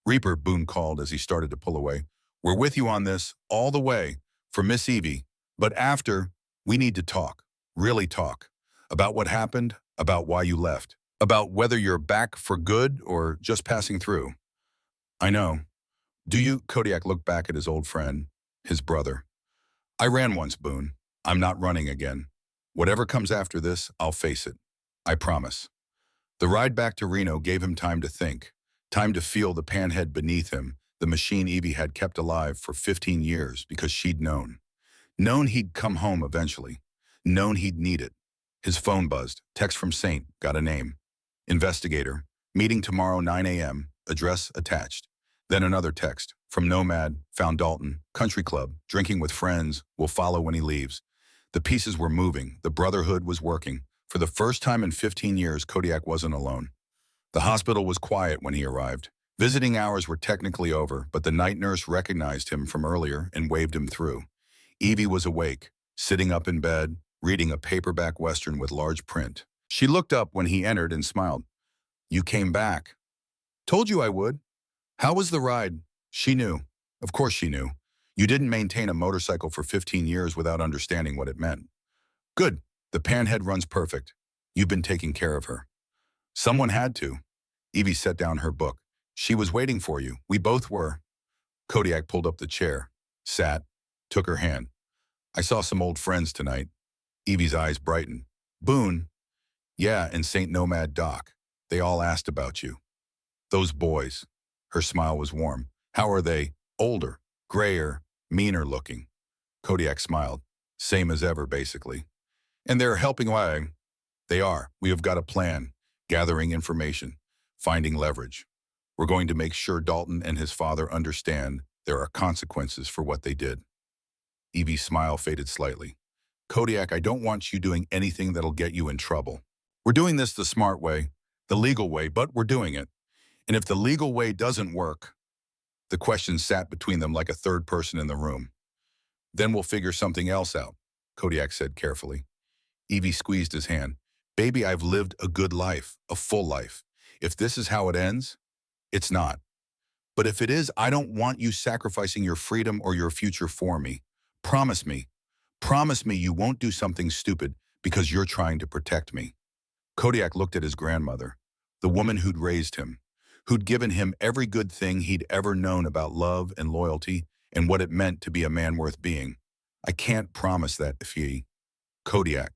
Reaper, Boone called as he started to pull away. We're with you on this, all the way, for Miss Eevee. But after, we need to talk, really talk, about what happened, about why you left, about whether you're back for good or just passing through. I know. Do you? Kodiak looked back at his old friend, his brother. I ran once, Boone. I'm not running again. Whatever comes after this, I'll face it. I promise. The ride back to Reno gave him time to think, time to feel the panhead beneath him, the machine Eevee had kept alive for 15 years because she'd known. Known he'd come home eventually. Known he'd need it. His phone buzzed. Text from Saint. Got a name. Investigator. Meeting tomorrow 9 a.m. Address attached. Then another text. From Nomad. Found Dalton. Country club. Drinking with friends. Will follow when he leaves. The pieces were moving. The brotherhood was working. For the first time in 15 years, Kodiak wasn't alone. The hospital was quiet when he arrived. Visiting hours were technically over, but the night nurse recognized him from earlier and waved him through. Eevee was awake, sitting up in bed, reading a paperback Western with large print. She looked up when he entered and smiled. You came back. Told you I would. How was the ride? She knew. Of course she knew. You didn't maintain a motorcycle for 15 years without understanding what it meant. Good. The panhead runs perfect. You've been taking care of her. Someone had to. Eevee set down her book. She was waiting for you. We both were. Kodiak pulled up the chair, sat, took her hand. I saw some old friends tonight. Eevee's eyes brightened. Boone, Yeah, and St. Nomad Doc. They all asked about you. Those boys. Her smile was warm. How are they? Older, grayer, meaner looking. Kodiak smiled. Same as ever, basically. And they're helping why? They are. We have got a plan. Gathering information. Finding leverage. We're going to make sure Dalton and his father understand there are consequences for what they did. Eevee's smile faded slightly. Kodiak, I don't want you doing anything that'll get you in trouble. We're doing this the smart way, the legal way, but we're doing it. And if the legal way doesn't work, the question sat between them like a third person in the room. Then we'll figure something else out, Kodiak said carefully. Eevee squeezed his hand. Baby, I've lived a good life, a full life. If this is how it ends, it's not. But if it is, I don't want you sacrificing your freedom or your future for me. Promise me. Promise me you won't do something stupid because you're trying to protect me. Kodiak looked at his grandmother, the woman who'd raised him, who'd given him every good thing he'd ever known about love and loyalty and what it meant to be a man worth being. I can't promise that, Eevee. Kodiak,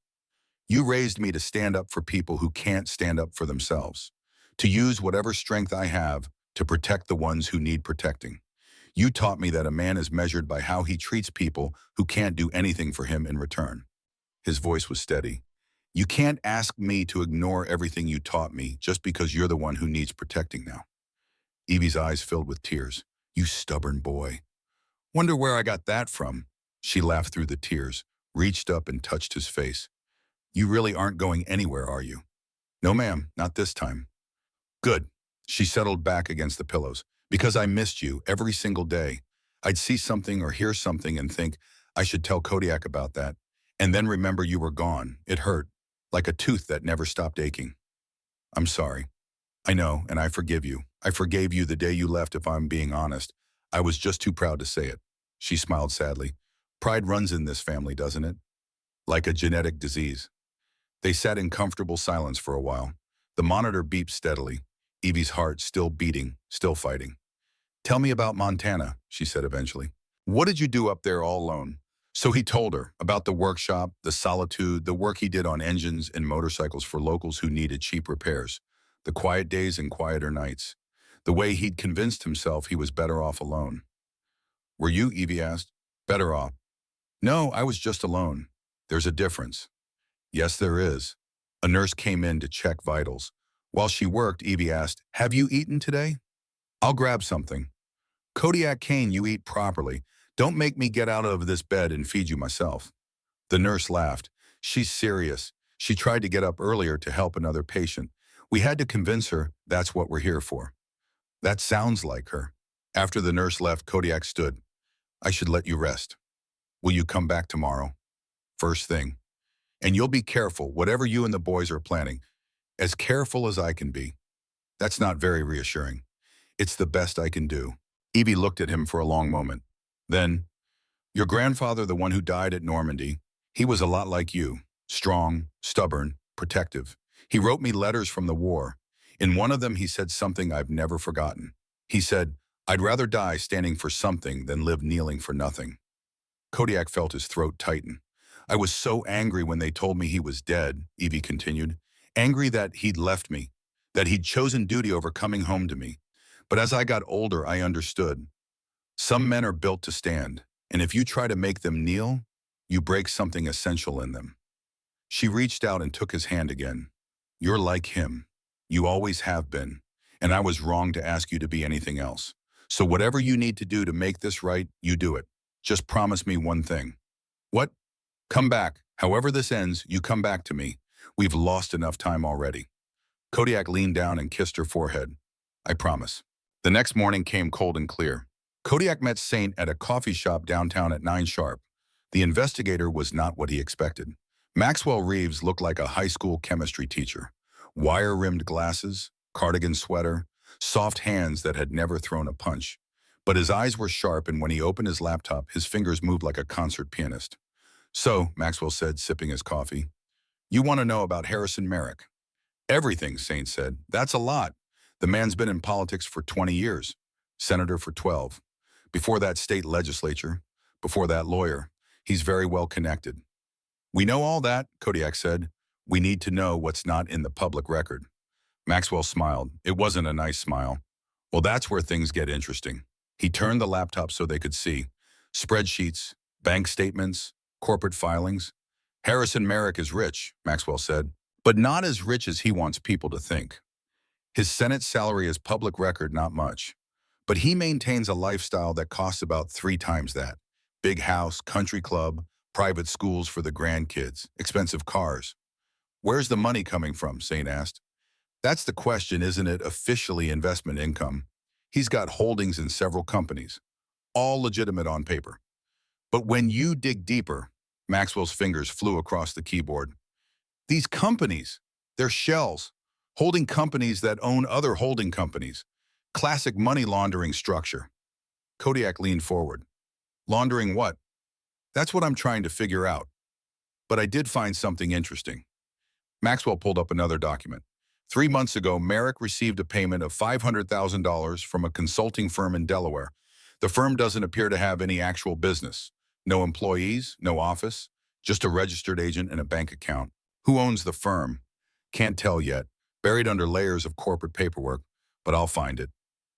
you raised me to stand up for people who can't stand up for themselves, to use whatever strength I have to protect the ones who need protecting. You taught me that a man is measured by how he treats people who can't do anything for him in return. His voice was steady. You can't ask me to ignore everything you taught me just because you're the one who needs protecting now. Eevee's eyes filled with tears. You stubborn boy. Wonder where I got that from. She laughed through the tears, reached up and touched his face. You really aren't going anywhere, are you? No, ma'am, not this time. Good. She settled back against the pillows. Because I missed you every single day. I'd see something or hear something and think, I should tell Kodiak about that. And then remember you were gone. It hurt, like a tooth that never stopped aching. I'm sorry. I know, and I forgive you. I forgave you the day you left, if I'm being honest. I was just too proud to say it. She smiled sadly. Pride runs in this family, doesn't it? Like a genetic disease. They sat in comfortable silence for a while. The monitor beeped steadily. Eevee's heart still beating, still fighting. Tell me about Montana, she said eventually. What did you do up there all alone? So he told her about the workshop, the solitude, the work he did on engines and motorcycles for locals who needed cheap repairs, the quiet days and quieter nights, the way he'd convinced himself he was better off alone. Were you, Eevee asked, better off? No, I was just alone. There's a difference. Yes, there is. A nurse came in to check vitals. While she worked, Eevee asked, have you eaten today? I'll grab something. Kodiak Kane, you eat properly. Don't make me get out of this bed and feed you myself. The nurse laughed. She's serious. She tried to get up earlier to help another patient. We had to convince her that's what we're here for. That sounds like her. After the nurse left, Kodiak stood. I should let you rest. Will you come back tomorrow? First thing. And you'll be careful, whatever you and the boys are planning. As careful as I can be. That's not very reassuring. It's the best I can do. Eevee looked at him for a long moment. Then, your grandfather, the one who died at Normandy, he was a lot like you. Strong, stubborn, protective. He wrote me letters from the war. In one of them, he said something I've never forgotten. He said, I'd rather die standing for something than live kneeling for nothing. Kodiak felt his throat tighten. I was so angry when they told me he was dead, Eevee continued. Angry that he'd left me, that he'd chosen duty over coming home to me. But as I got older, I understood. Some men are built to stand, and if you try to make them kneel, you break something essential in them. She reached out and took his hand again. You're like him. You always have been, and I was wrong to ask you to be anything else. So whatever you need to do to make this right, you do it. Just promise me one thing. What? Come back. However this ends, you come back to me. We've lost enough time already. Kodiak leaned down and kissed her forehead. I promise. The next morning came cold and clear. Kodiak met Saint at a coffee shop downtown at 9 sharp. The investigator was not what he expected. Maxwell Reeves looked like a high school chemistry teacher. Wire-rimmed glasses, cardigan sweater, soft hands that had never thrown a punch. But his eyes were sharp, and when he opened his laptop, his fingers moved like a concert pianist. So, Maxwell said, sipping his coffee, you want to know about Harrison Merrick? Everything, Saint said. That's a lot. The man's been in politics for 20 years, senator for 12. Before that, state legislature. Before that, lawyer. He's very well connected. We know all that, Kodiak said. We need to know what's not in the public record. Maxwell smiled. It wasn't a nice smile. Well, that's where things get interesting. He turned the laptop so they could see. Spreadsheets, bank statements, corporate filings. Harrison Merrick is rich, Maxwell said, but not as rich as he wants people to think. His Senate salary is public record, not much. But he maintains a lifestyle that costs about 3 times that. Big house, country club, private schools for the grandkids, expensive cars. Where's the money coming from? Saint asked. That's the question, isn't it? Officially investment income. He's got holdings in several companies, all legitimate on paper. But when you dig deeper, Maxwell's fingers flew across the keyboard. These companies, they're shells, holding companies that own other holding companies. Classic money laundering structure. Kodiak leaned forward. Laundering what? That's what I'm trying to figure out. But I did find something interesting. Maxwell pulled up another document. 3 months ago, Merrick received a payment of $500,000 from a consulting firm in Delaware. The firm doesn't appear to have any actual business. No employees, no office, just a registered agent and a bank account. Who owns the firm? Can't tell yet. Buried under layers of corporate paperwork, but I'll find it.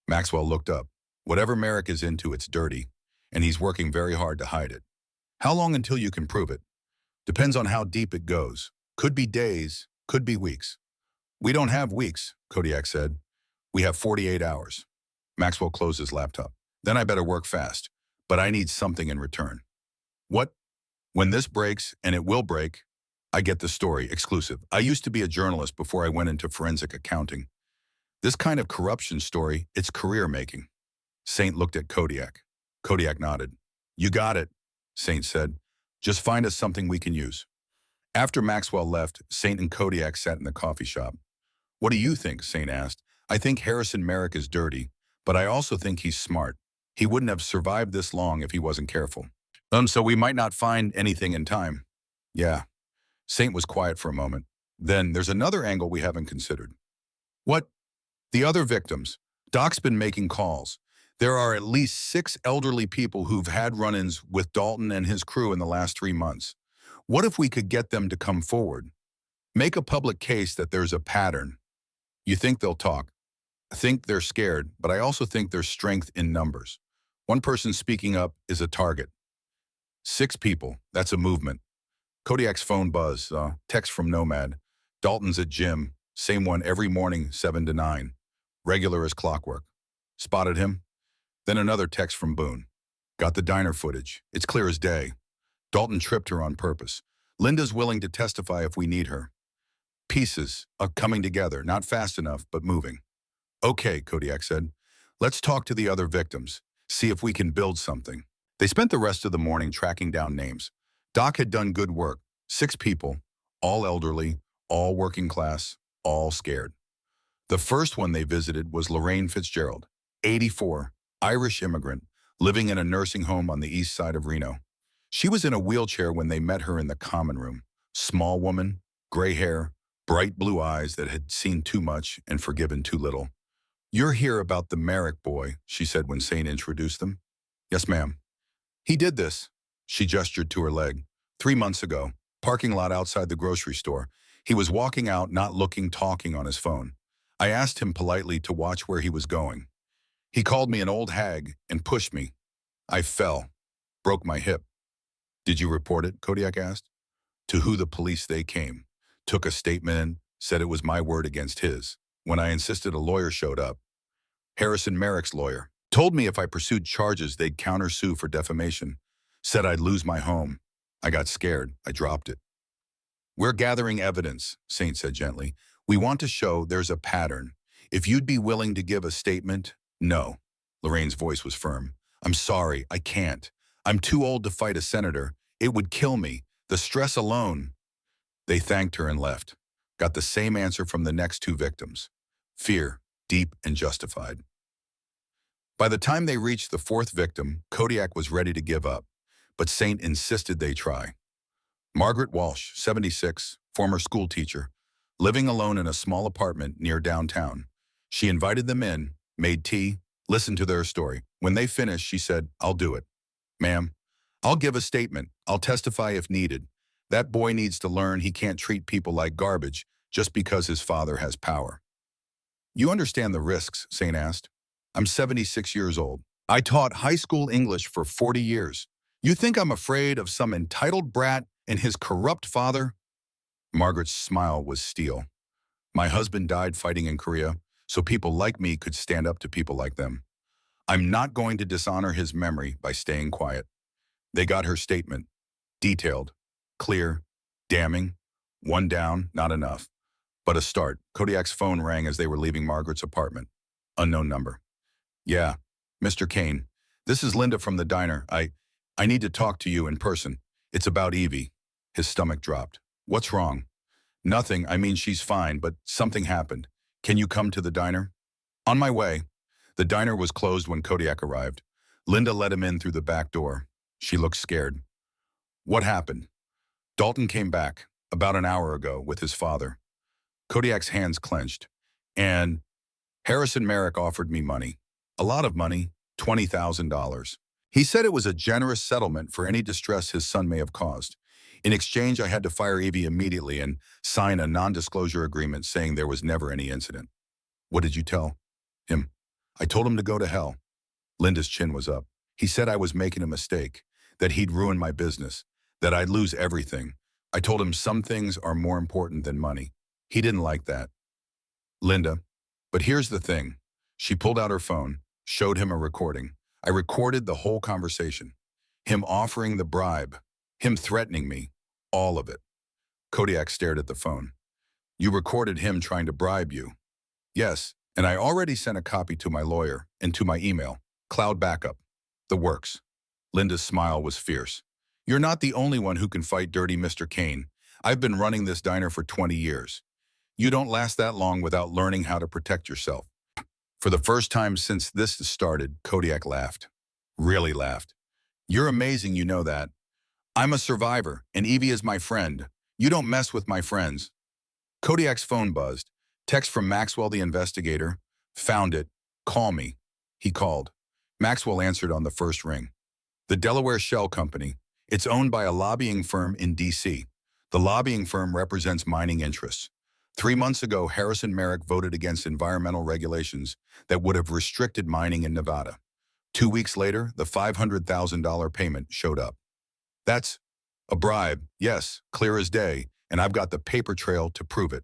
Maxwell looked up. Whatever Merrick is into, it's dirty, and he's working very hard to hide it. How long until you can prove it? Depends on how deep it goes. Could be days, could be weeks. We don't have weeks, Kodiak said. We have 48 hours. Maxwell closed his laptop. Then I better work fast, but I need something in return. What? When this breaks, and it will break, I get the story, exclusive. I used to be a journalist before I went into forensic accounting. This kind of corruption story, it's career-making. Saint looked at Kodiak. Kodiak nodded. You got it, Saint said. Just find us something we can use. After Maxwell left, Saint and Kodiak sat in the coffee shop. What do you think? Saint asked. I think Harrison Merrick is dirty, but I also think he's smart. He wouldn't have survived this long if he wasn't careful. So we might not find anything in time. Yeah. Saint was quiet for a moment. Then there's another angle we haven't considered. What? The other victims. Doc's been making calls. There are at least 6 elderly people who've had run-ins with Dalton and his crew in the last 3 months. What if we could get them to come forward? Make a public case that there's a pattern. You think they'll talk? I think they're scared, but I also think there's strength in numbers. One person speaking up is a target. 6 people, that's a movement. Kodiak's phone buzzed, text from Nomad. Dalton's at gym, same one every morning, 7 to 9. Regular as clockwork. Spotted him? Then another text from Boone. Got the diner footage. It's clear as day. Dalton tripped her on purpose. Linda's willing to testify if we need her. Pieces are coming together, not fast enough, but moving. Okay, Kodiak said. Let's talk to the other victims, see if we can build something. They spent the rest of the morning tracking down names. Doc had done good work. 6 people, all elderly, all working class, all scared. The first one they visited was Lorraine Fitzgerald, 84, Irish immigrant, living in a nursing home on the east side of Reno. She was in a wheelchair when they met her in the common room. Small woman, gray hair, bright blue eyes that had seen too much and forgiven too little. You're here about the Merrick boy, she said when Saint introduced them. Yes, ma'am. He did this. She gestured to her leg. 3 months ago, parking lot outside the grocery store. He was walking out, not looking, talking on his phone. I asked him politely to watch where he was going. He called me an old hag and pushed me. I fell, broke my hip. Did you report it? Kodiak asked. To who? The police. They came, took a statement, said it was my word against his. When I insisted, a lawyer showed up. Harrison Merrick's lawyer. Told me if I pursued charges, they'd countersue for defamation. Said I'd lose my home. I got scared. I dropped it. We're gathering evidence, Saint said gently. We want to show there's a pattern. If you'd be willing to give a statement. No. Lorraine's voice was firm. I'm sorry, I can't. I'm too old to fight a senator. It would kill me. The stress alone. They thanked her and left. Got the same answer from the next 2 victims. Fear, deep and justified. By the time they reached the 4th victim, Kodiak was ready to give up, but Saint insisted they try. Margaret Walsh, 76, former school teacher, living alone in a small apartment near downtown. She invited them in, made tea, listened to their story. When they finished, she said, I'll do it. Ma'am, I'll give a statement. I'll testify if needed. That boy needs to learn he can't treat people like garbage just because his father has power. You understand the risks, Saint asked. I'm 76 years old. I taught high school English for 40 years. You think I'm afraid of some entitled brat and his corrupt father? Margaret's smile was steel. My husband died fighting in Korea, so people like me could stand up to people like them. I'm not going to dishonor his memory by staying quiet. They got her statement. Detailed, clear, damning. One down, not enough. But a start. Kodiak's phone rang as they were leaving Margaret's apartment. Unknown number. Yeah, Mr. Kane. This is Linda from the diner. I need to talk to you in person. It's about Eevee. His stomach dropped. What's wrong? Nothing. I mean, she's fine, but something happened. Can you come to the diner? On my way. The diner was closed when Kodiak arrived. Linda let him in through the back door. She looked scared. What happened? Dalton came back about an hour ago with his father. Kodiak's hands clenched. And Harrison Merrick offered me money. A lot of money, $20,000. He said it was a generous settlement for any distress his son may have caused. In exchange, I had to fire Eevee immediately and sign a non-disclosure agreement saying there was never any incident. What did you tell him? I told him to go to hell. Linda's chin was up. He said I was making a mistake, that he'd ruin my business, that I'd lose everything. I told him some things are more important than money. He didn't like that. Linda, but here's the thing. She pulled out her phone, showed him a recording. I recorded the whole conversation. Him offering the bribe, him threatening me, all of it. Kodiak stared at the phone. You recorded him trying to bribe you. Yes, and I already sent a copy to my lawyer and to my email. Cloud backup. The works. Linda's smile was fierce. You're not the only one who can fight dirty Mr. Kane. I've been running this diner for 20 years. You don't last that long without learning how to protect yourself. For the first time since this started, Kodiak laughed. Really laughed. You're amazing, you know that. I'm a survivor, and Eevee is my friend. You don't mess with my friends. Kodiak's phone buzzed. Text from Maxwell the investigator. Found it. Call me. He called. Maxwell answered on the first ring. The Delaware Shell Company. It's owned by a lobbying firm in D.C. The lobbying firm represents mining interests. 3 months ago, Harrison Merrick voted against environmental regulations that would have restricted mining in Nevada. 2 weeks later, the $500,000 payment showed up. That's a bribe, yes, clear as day, and I've got the paper trail to prove it.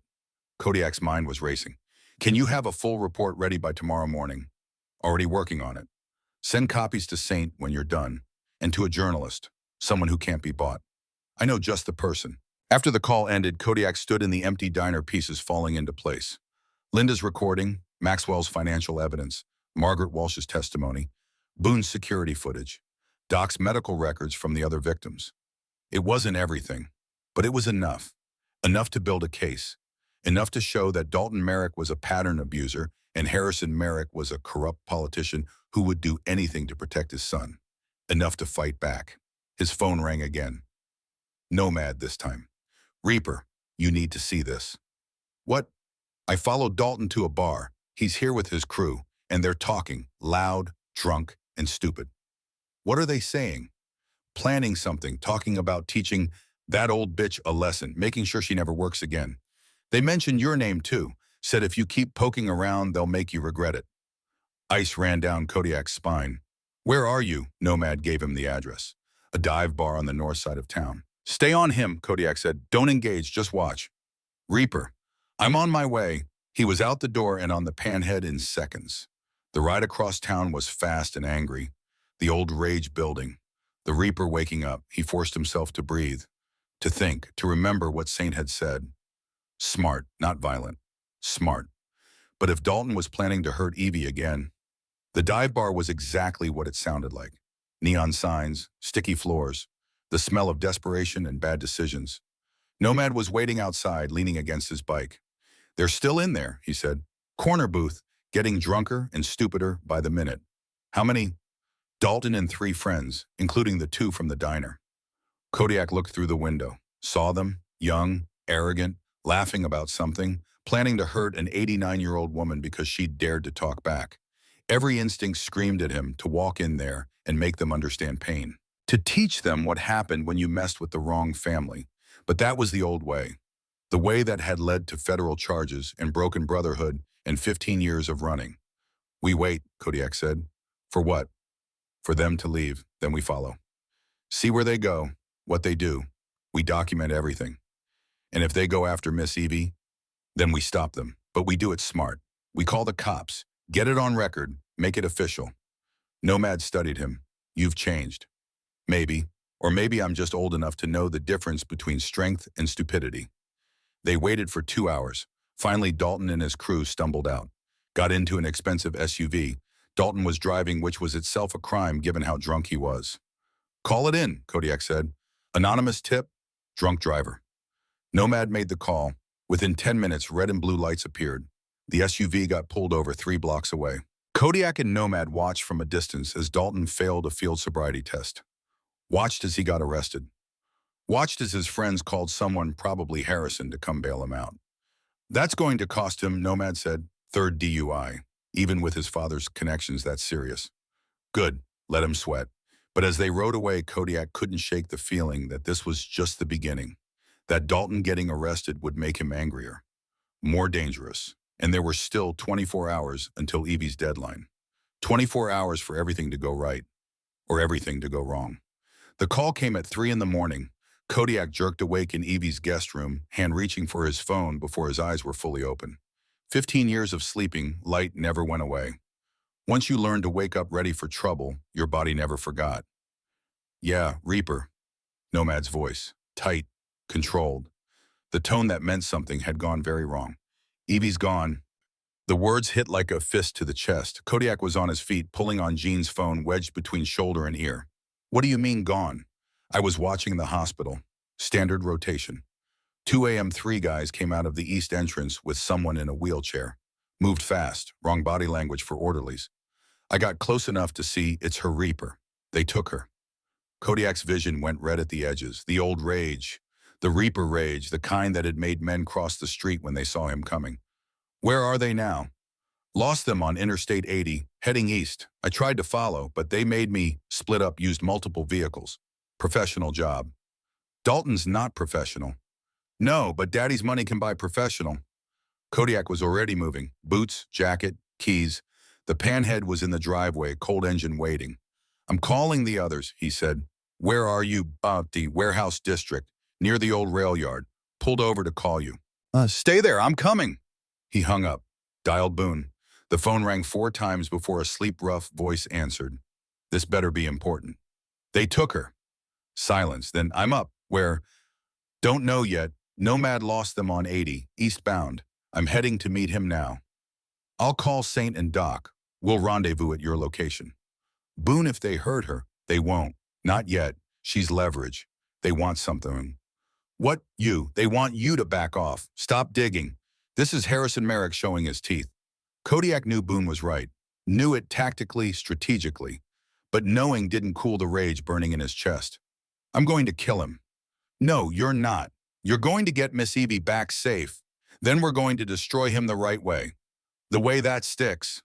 Kodiak's mind was racing. Can you have a full report ready by tomorrow morning? Already working on it. Send copies to Saint when you're done, and to a journalist, someone who can't be bought. I know just the person. After the call ended, Kodiak stood in the empty diner, pieces falling into place. Linda's recording, Maxwell's financial evidence, Margaret Walsh's testimony, Boone's security footage, Doc's medical records from the other victims. It wasn't everything, but it was enough. Enough to build a case. Enough to show that Dalton Merrick was a pattern abuser and Harrison Merrick was a corrupt politician who would do anything to protect his son. Enough to fight back. His phone rang again. Nomad this time. Reaper, you need to see this. What? I followed Dalton to a bar. He's here with his crew, and they're talking, loud, drunk, and stupid. What are they saying? Planning something, talking about teaching that old bitch a lesson, making sure she never works again. They mentioned your name too, said if you keep poking around, they'll make you regret it. Ice ran down Kodiak's spine. Where are you? Nomad gave him the address. A dive bar on the north side of town. Stay on him, Kodiak said. Don't engage, just watch. Reaper, I'm on my way. He was out the door and on the panhead in seconds. The ride across town was fast and angry. The old rage building. The Reaper waking up, he forced himself to breathe, to think, to remember what Saint had said. Smart, not violent. Smart. But if Dalton was planning to hurt Eevee again, the dive bar was exactly what it sounded like. Neon signs, sticky floors, the smell of desperation and bad decisions. Nomad was waiting outside, leaning against his bike. They're still in there, he said. Corner booth, getting drunker and stupider by the minute. How many? Dalton and 3 friends, including the 2 from the diner. Kodiak looked through the window, saw them, young, arrogant, laughing about something, planning to hurt an 89-year-old woman because she dared to talk back. Every instinct screamed at him to walk in there and make them understand pain. To teach them what happened when you messed with the wrong family. But that was the old way. The way that had led to federal charges and broken brotherhood and 15 years of running. We wait, Kodiak said. For what? For them to leave, then we follow. See where they go, what they do. We document everything. And if they go after Miss Eevee, then we stop them. But we do it smart. We call the cops, get it on record, make it official. Nomad studied him. You've changed. Maybe. Or maybe I'm just old enough to know the difference between strength and stupidity. They waited for 2 hours. Finally, Dalton and his crew stumbled out. Got into an expensive SUV. Dalton was driving, which was itself a crime given how drunk he was. Call it in, Kodiak said. Anonymous tip, drunk driver. Nomad made the call. Within 10 minutes, red and blue lights appeared. The SUV got pulled over 3 blocks away. Kodiak and Nomad watched from a distance as Dalton failed a field sobriety test. Watched as he got arrested. Watched as his friends called someone, probably Harrison, to come bail him out. That's going to cost him, Nomad said. 3rd DUI. Even with his father's connections, that's serious. Good, let him sweat. But as they rode away, Kodiak couldn't shake the feeling that this was just the beginning. That Dalton getting arrested would make him angrier, more dangerous. And there were still 24 hours until Eevee's deadline. 24 hours for everything to go right, or everything to go wrong. The call came at 3 in the morning. Kodiak jerked awake in Eevee's guest room, hand reaching for his phone before his eyes were fully open. 15 years of sleeping, light never went away. Once you learned to wake up ready for trouble, your body never forgot. Yeah, Reaper. Nomad's voice, tight, controlled. The tone that meant something had gone very wrong. Eevee's gone. The words hit like a fist to the chest. Kodiak was on his feet, pulling on Jean's phone wedged between shoulder and ear. What do you mean gone? I was watching the hospital. Standard rotation. 2 a.m. 3 guys came out of the east entrance with someone in a wheelchair. Moved fast, wrong body language for orderlies. I got close enough to see it's her Reaper. They took her. Kodiak's vision went red at the edges. The old rage. The Reaper rage, the kind that had made men cross the street when they saw him coming. Where are they now? Lost them on Interstate 80, heading east. I tried to follow, but they made me split up, used multiple vehicles. Professional job. Dalton's not professional. No, but Daddy's money can buy professional. Kodiak was already moving. Boots, jacket, keys. The panhead was in the driveway, cold engine waiting. I'm calling the others, he said. Where are you? The warehouse district, near the old rail yard. Pulled over to call you. Stay there, I'm coming. He hung up. Dialed Boone. The phone rang 4 times before a sleep-rough voice answered. This better be important. They took her. Silence. Then I'm up. Where? Don't know yet. Nomad lost them on 80, eastbound. I'm heading to meet him now. I'll call Saint and Doc. We'll rendezvous at your location. Boone, if they hurt her, they won't. Not yet. She's leverage. They want something. What? You? They want you to back off. Stop digging. This is Harrison Merrick showing his teeth. Kodiak knew Boone was right. Knew it tactically, strategically. But knowing didn't cool the rage burning in his chest. I'm going to kill him. No, you're not. You're going to get Miss Eevee back safe. Then we're going to destroy him the right way. The way that sticks.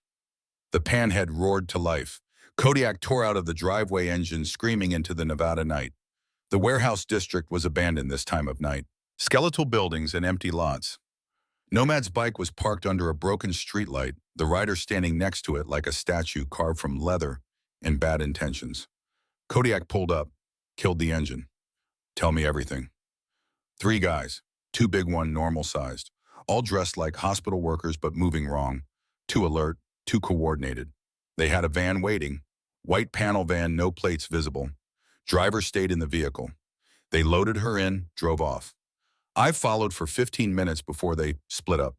The panhead roared to life. Kodiak tore out of the driveway engine, screaming into the Nevada night. The warehouse district was abandoned this time of night. Skeletal buildings and empty lots. Nomad's bike was parked under a broken streetlight, the rider standing next to it like a statue carved from leather and bad intentions. Kodiak pulled up, killed the engine. Tell me everything. 3 guys, 2 big, 1 normal-sized, all dressed like hospital workers but moving wrong. 2 alert, 2 coordinated. They had a van waiting, white panel van, no plates visible. Driver stayed in the vehicle. They loaded her in, drove off. I followed for 15 minutes before they split up.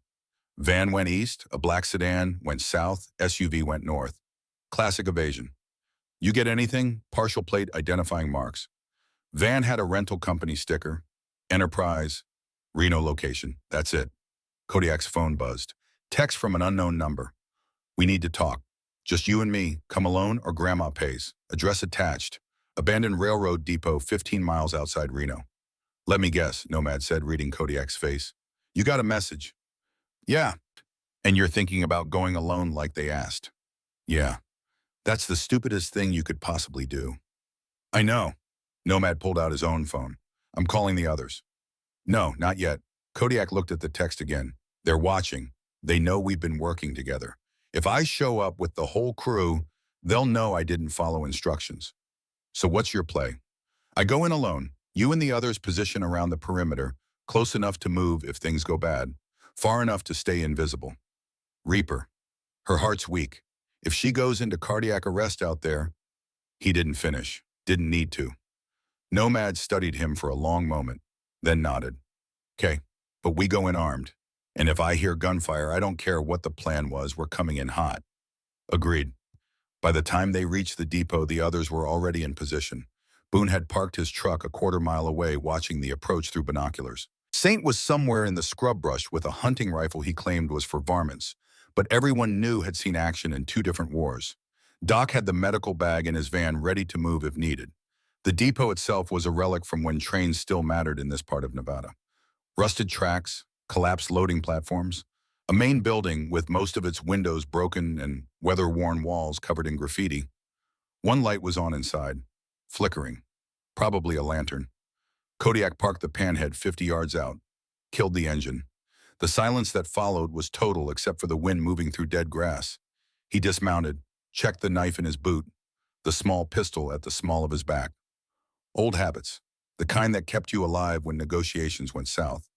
Van went east, a black sedan went south, SUV went north. Classic evasion. You get anything? Partial plate identifying marks. Van had a rental company sticker. Enterprise. Reno location. That's it. Kodiak's phone buzzed. Text from an unknown number. We need to talk. Just you and me. Come alone or grandma pays. Address attached. Abandoned railroad depot 15 miles outside Reno. Let me guess, Nomad said, reading Kodiak's face. You got a message. Yeah. And you're thinking about going alone like they asked. Yeah. That's the stupidest thing you could possibly do. I know. Nomad pulled out his own phone. I'm calling the others. No, not yet. Kodiak looked at the text again. They're watching. They know we've been working together. If I show up with the whole crew, they'll know I didn't follow instructions. So what's your play? I go in alone. You and the others position around the perimeter, close enough to move if things go bad, far enough to stay invisible. Reaper. Her heart's weak. If she goes into cardiac arrest out there, he didn't finish. Didn't need to. Nomad studied him for a long moment, then nodded. Okay, but we go in armed. And if I hear gunfire, I don't care what the plan was, we're coming in hot. Agreed. By the time they reached the depot, the others were already in position. Boone had parked his truck a quarter-mile away, watching the approach through binoculars. Saint was somewhere in the scrub brush with a hunting rifle he claimed was for varmints, but everyone knew had seen action in 2 different wars. Doc had the medical bag in his van ready to move if needed. The depot itself was a relic from when trains still mattered in this part of Nevada. Rusted tracks, collapsed loading platforms, a main building with most of its windows broken and weather-worn walls covered in graffiti. One light was on inside, flickering, probably a lantern. Kodiak parked the panhead 50 yards out, killed the engine. The silence that followed was total except for the wind moving through dead grass. He dismounted, checked the knife in his boot, the small pistol at the small of his back. Old habits, the kind that kept you alive when negotiations went south.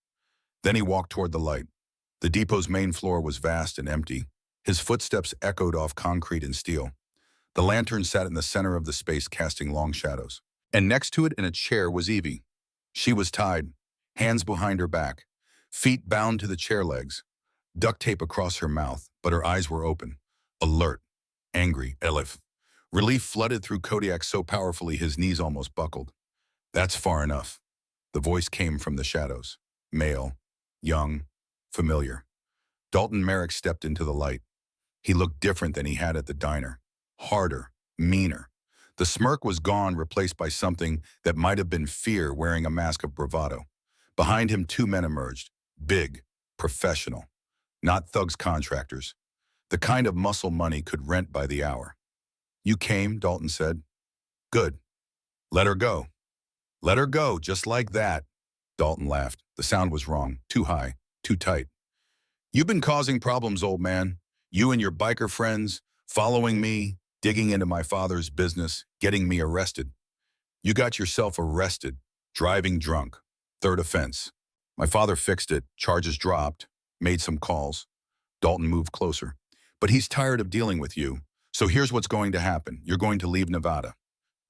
Then he walked toward the light. The depot's main floor was vast and empty. His footsteps echoed off concrete and steel. The lantern sat in the center of the space, casting long shadows. And next to it in a chair was Eevee. She was tied, hands behind her back, feet bound to the chair legs, duct tape across her mouth, but her eyes were open, alert, angry, Elif. Relief flooded through Kodiak so powerfully his knees almost buckled. That's far enough. The voice came from the shadows. Male, young, familiar. Dalton Merrick stepped into the light. He looked different than he had at the diner. Harder, meaner. The smirk was gone, replaced by something that might have been fear wearing a mask of bravado. Behind him, 2 men emerged. Big, professional. Not thugs contractors. The kind of muscle money could rent by the hour. You came, Dalton said. Good. Let her go. Let her go, just like that. Dalton laughed. The sound was wrong. Too high. Too tight. You've been causing problems, old man. You and your biker friends, following me, digging into my father's business, getting me arrested. You got yourself arrested, driving drunk. 3rd offense. My father fixed it, charges dropped, made some calls. Dalton moved closer. But he's tired of dealing with you. So here's what's going to happen. You're going to leave Nevada.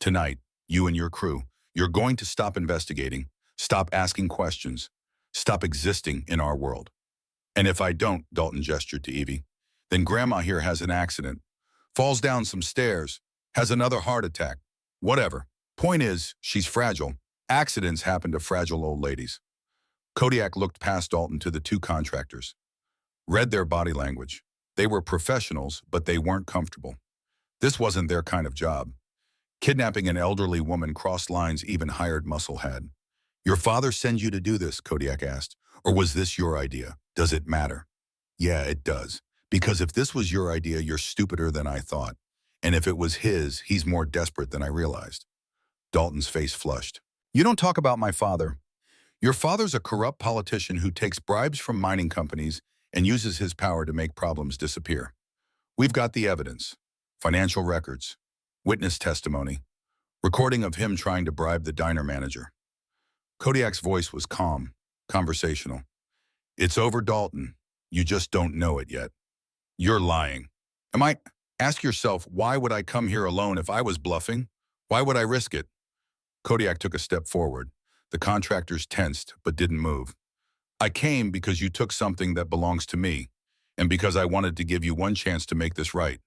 Tonight, you and your crew. You're going to stop investigating, stop asking questions, stop existing in our world. And if I don't, Dalton gestured to Eevee, then Grandma here has an accident, falls down some stairs, has another heart attack, whatever. Point is, she's fragile. Accidents happen to fragile old ladies. Kodiak looked past Dalton to the 2 contractors. Read their body language. They were professionals, but they weren't comfortable. This wasn't their kind of job. Kidnapping an elderly woman crossed lines even hired muscle had. Your father sends you to do this, Kodiak asked. Or was this your idea? Does it matter? Yeah, it does. Because if this was your idea, you're stupider than I thought. And if it was his, he's more desperate than I realized. Dalton's face flushed. You don't talk about my father. Your father's a corrupt politician who takes bribes from mining companies and uses his power to make problems disappear. We've got the evidence, financial records, witness testimony, recording of him trying to bribe the diner manager. Kodiak's voice was calm, conversational. It's over, Dalton. You just don't know it yet. You're lying. Ask yourself, why would I come here alone if I was bluffing? Why would I risk it? Kodiak took a step forward. The contractors tensed, but didn't move. I came because you took something that belongs to me, and because I wanted to give you one chance to make this right.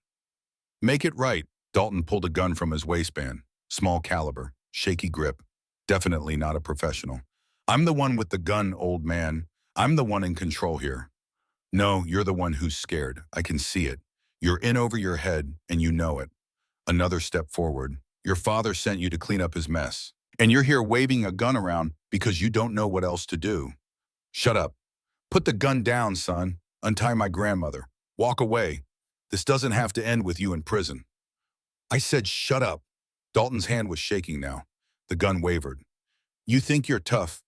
Make it right. Dalton pulled a gun from his waistband. Small caliber, shaky grip. Definitely not a professional. I'm the one with the gun, old man. I'm the one in control here. No, you're the one who's scared. I can see it. You're in over your head, and you know it. Another step forward. Your father sent you to clean up his mess. And you're here waving a gun around because you don't know what else to do. Shut up. Put the gun down, son. Untie my grandmother. Walk away. This doesn't have to end with you in prison. I said shut up. Dalton's hand was shaking now. The gun wavered. You think you're tough.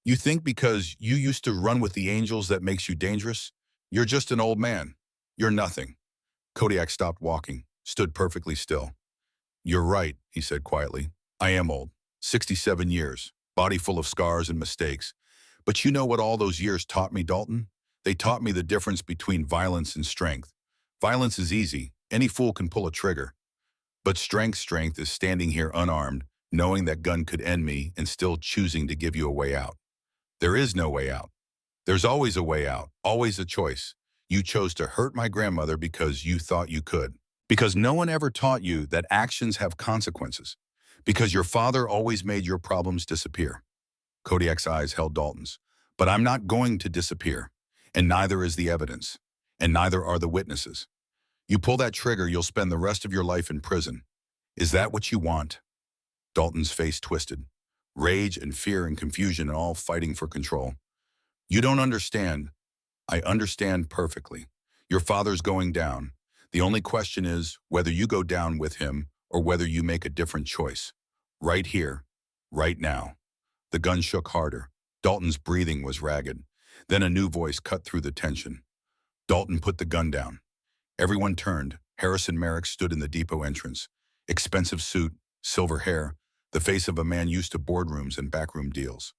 You think because you used to run with the angels that makes you dangerous? You're just an old man. You're nothing. Kodiak stopped walking, stood perfectly still. You're right, he said quietly. I am old. 67 years, body full of scars and mistakes. But you know what all those years taught me, Dalton? They taught me the difference between violence and strength. Violence is easy. Any fool can pull a trigger. But strength is standing here unarmed, knowing that gun could end me and still choosing to give you a way out. There is no way out. There's always a way out, always a choice. You chose to hurt my grandmother because you thought you could. Because no one ever taught you that actions have consequences. Because your father always made your problems disappear. Kodiak's eyes held Dalton's. But I'm not going to disappear. And neither is the evidence. And neither are the witnesses. You pull that trigger, you'll spend the rest of your life in prison. Is that what you want? Dalton's face twisted. Rage and fear and confusion all fighting for control. You don't understand. I understand perfectly. Your father's going down. The only question is whether you go down with him or whether you make a different choice. Right here, right now. The gun shook harder. Dalton's breathing was ragged. Then a new voice cut through the tension. Dalton put the gun down. Everyone turned. Harrison Merrick stood in the depot entrance. Expensive suit, silver hair, the face of a man used to boardrooms and backroom deals.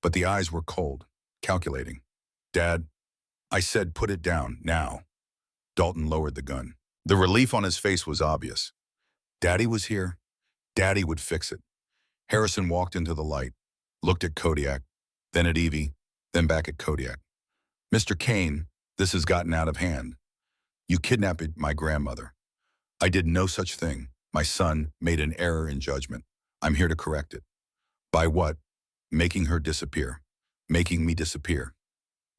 But the eyes were cold, calculating. Dad, I said put it down, now. Dalton lowered the gun. The relief on his face was obvious. Daddy was here. Daddy would fix it. Harrison walked into the light, looked at Kodiak, then at Eevee, then back at Kodiak. Mr. Kane, this has gotten out of hand. You kidnapped my grandmother. I did no such thing. My son made an error in judgment. I'm here to correct it. By what? Making her disappear. Making me disappear.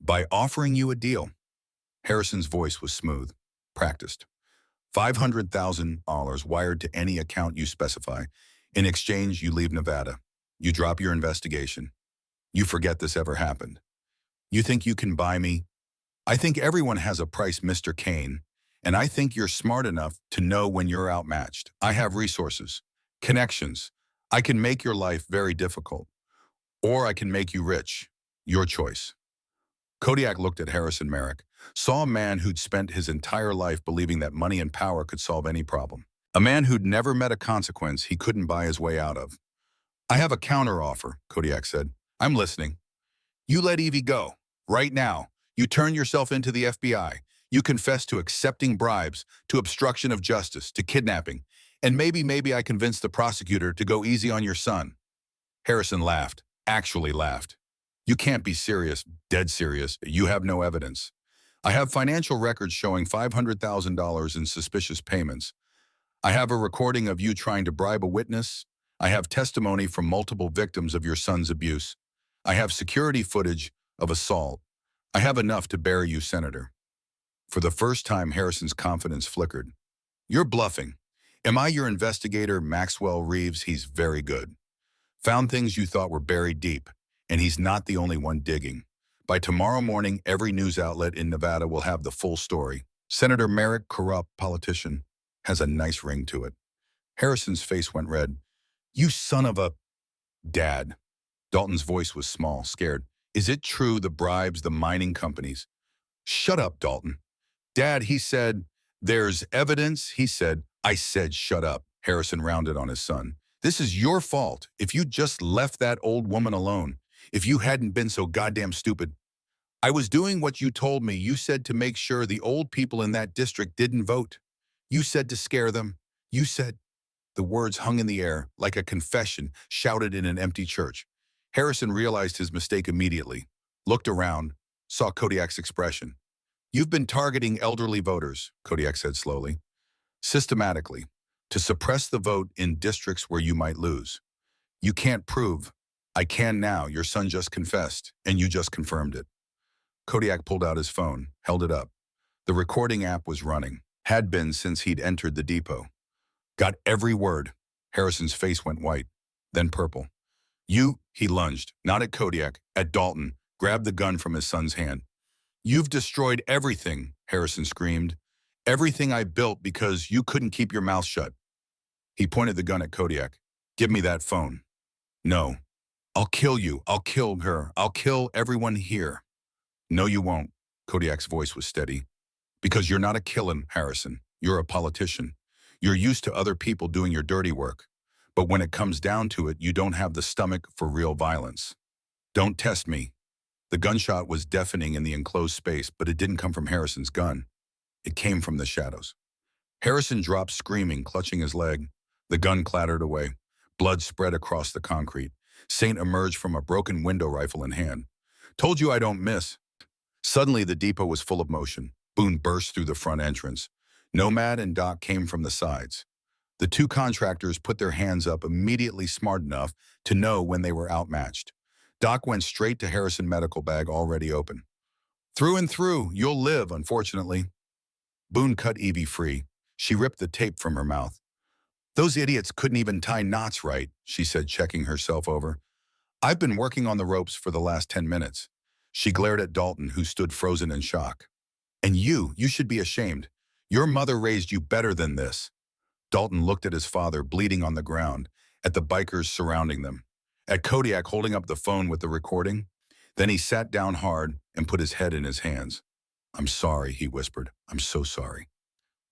By offering you a deal. Harrison's voice was smooth, practiced. $500,000 wired to any account you specify. In exchange, you leave Nevada. You drop your investigation. You forget this ever happened. You think you can buy me? I think everyone has a price, Mr. Kane, and I think you're smart enough to know when you're outmatched. I have resources, connections. I can make your life very difficult, or I can make you rich. Your choice. Kodiak looked at Harrison Merrick, saw a man who'd spent his entire life believing that money and power could solve any problem. A man who'd never met a consequence he couldn't buy his way out of. I have a counteroffer, Kodiak said. I'm listening. You let Eevee go, right now. You turn yourself into the FBI. You confess to accepting bribes, to obstruction of justice, to kidnapping. And maybe I convince the prosecutor to go easy on your son. Harrison laughed, actually laughed. You can't be serious, dead serious. You have no evidence. I have financial records showing $500,000 in suspicious payments. I have a recording of you trying to bribe a witness. I have testimony from multiple victims of your son's abuse. I have security footage of assault. I have enough to bury you, Senator. For the first time, Harrison's confidence flickered. You're bluffing. Am I your investigator, Maxwell Reeves? He's very good. Found things you thought were buried deep, and he's not the only one digging. By tomorrow morning, every news outlet in Nevada will have the full story. Senator Merrick, corrupt politician, has a nice ring to it. Harrison's face went red. You son of a... Dad. Dalton's voice was small, scared. Is it true the bribes the mining companies? Shut up, Dalton. Dad, he said, there's evidence. He said, I said, shut up. Harrison rounded on his son. This is your fault. If you just left that old woman alone, if you hadn't been so goddamn stupid. I was doing what you told me. You said to make sure the old people in that district didn't vote. You said to scare them. You said... The words hung in the air like a confession shouted in an empty church. Harrison realized his mistake immediately, looked around, saw Kodiak's expression. You've been targeting elderly voters, Kodiak said slowly, systematically, to suppress the vote in districts where you might lose. You can't prove. I can now. Your son just confessed, and you just confirmed it. Kodiak pulled out his phone, held it up. The recording app was running, had been since he'd entered the depot. Got every word. Harrison's face went white, then purple. You, he lunged, not at Kodiak, at Dalton, grabbed the gun from his son's hand. You've destroyed everything, Harrison screamed. Everything I built because you couldn't keep your mouth shut. He pointed the gun at Kodiak. Give me that phone. No. I'll kill you. I'll kill her. I'll kill everyone here. No, you won't. Kodiak's voice was steady. Because you're not a killer, Harrison. You're a politician. You're used to other people doing your dirty work. But when it comes down to it, you don't have the stomach for real violence. Don't test me. The gunshot was deafening in the enclosed space, but it didn't come from Harrison's gun. It came from the shadows. Harrison dropped screaming, clutching his leg. The gun clattered away. Blood spread across the concrete. Saint emerged from a broken window rifle in hand. Told you I don't miss. Suddenly, the depot was full of motion. Boone burst through the front entrance. Nomad and Doc came from the sides. The two contractors put their hands up immediately, smart enough to know when they were outmatched. Doc went straight to Harrison's medical bag already open. Through and through, you'll live, unfortunately. Boone cut Eevee free. She ripped the tape from her mouth. Those idiots couldn't even tie knots right, she said, checking herself over. I've been working on the ropes for the last 10 minutes. She glared at Dalton, who stood frozen in shock. And you should be ashamed. Your mother raised you better than this. Dalton looked at his father, bleeding on the ground, at the bikers surrounding them, at Kodiak holding up the phone with the recording. Then he sat down hard and put his head in his hands. I'm sorry, he whispered. I'm so sorry.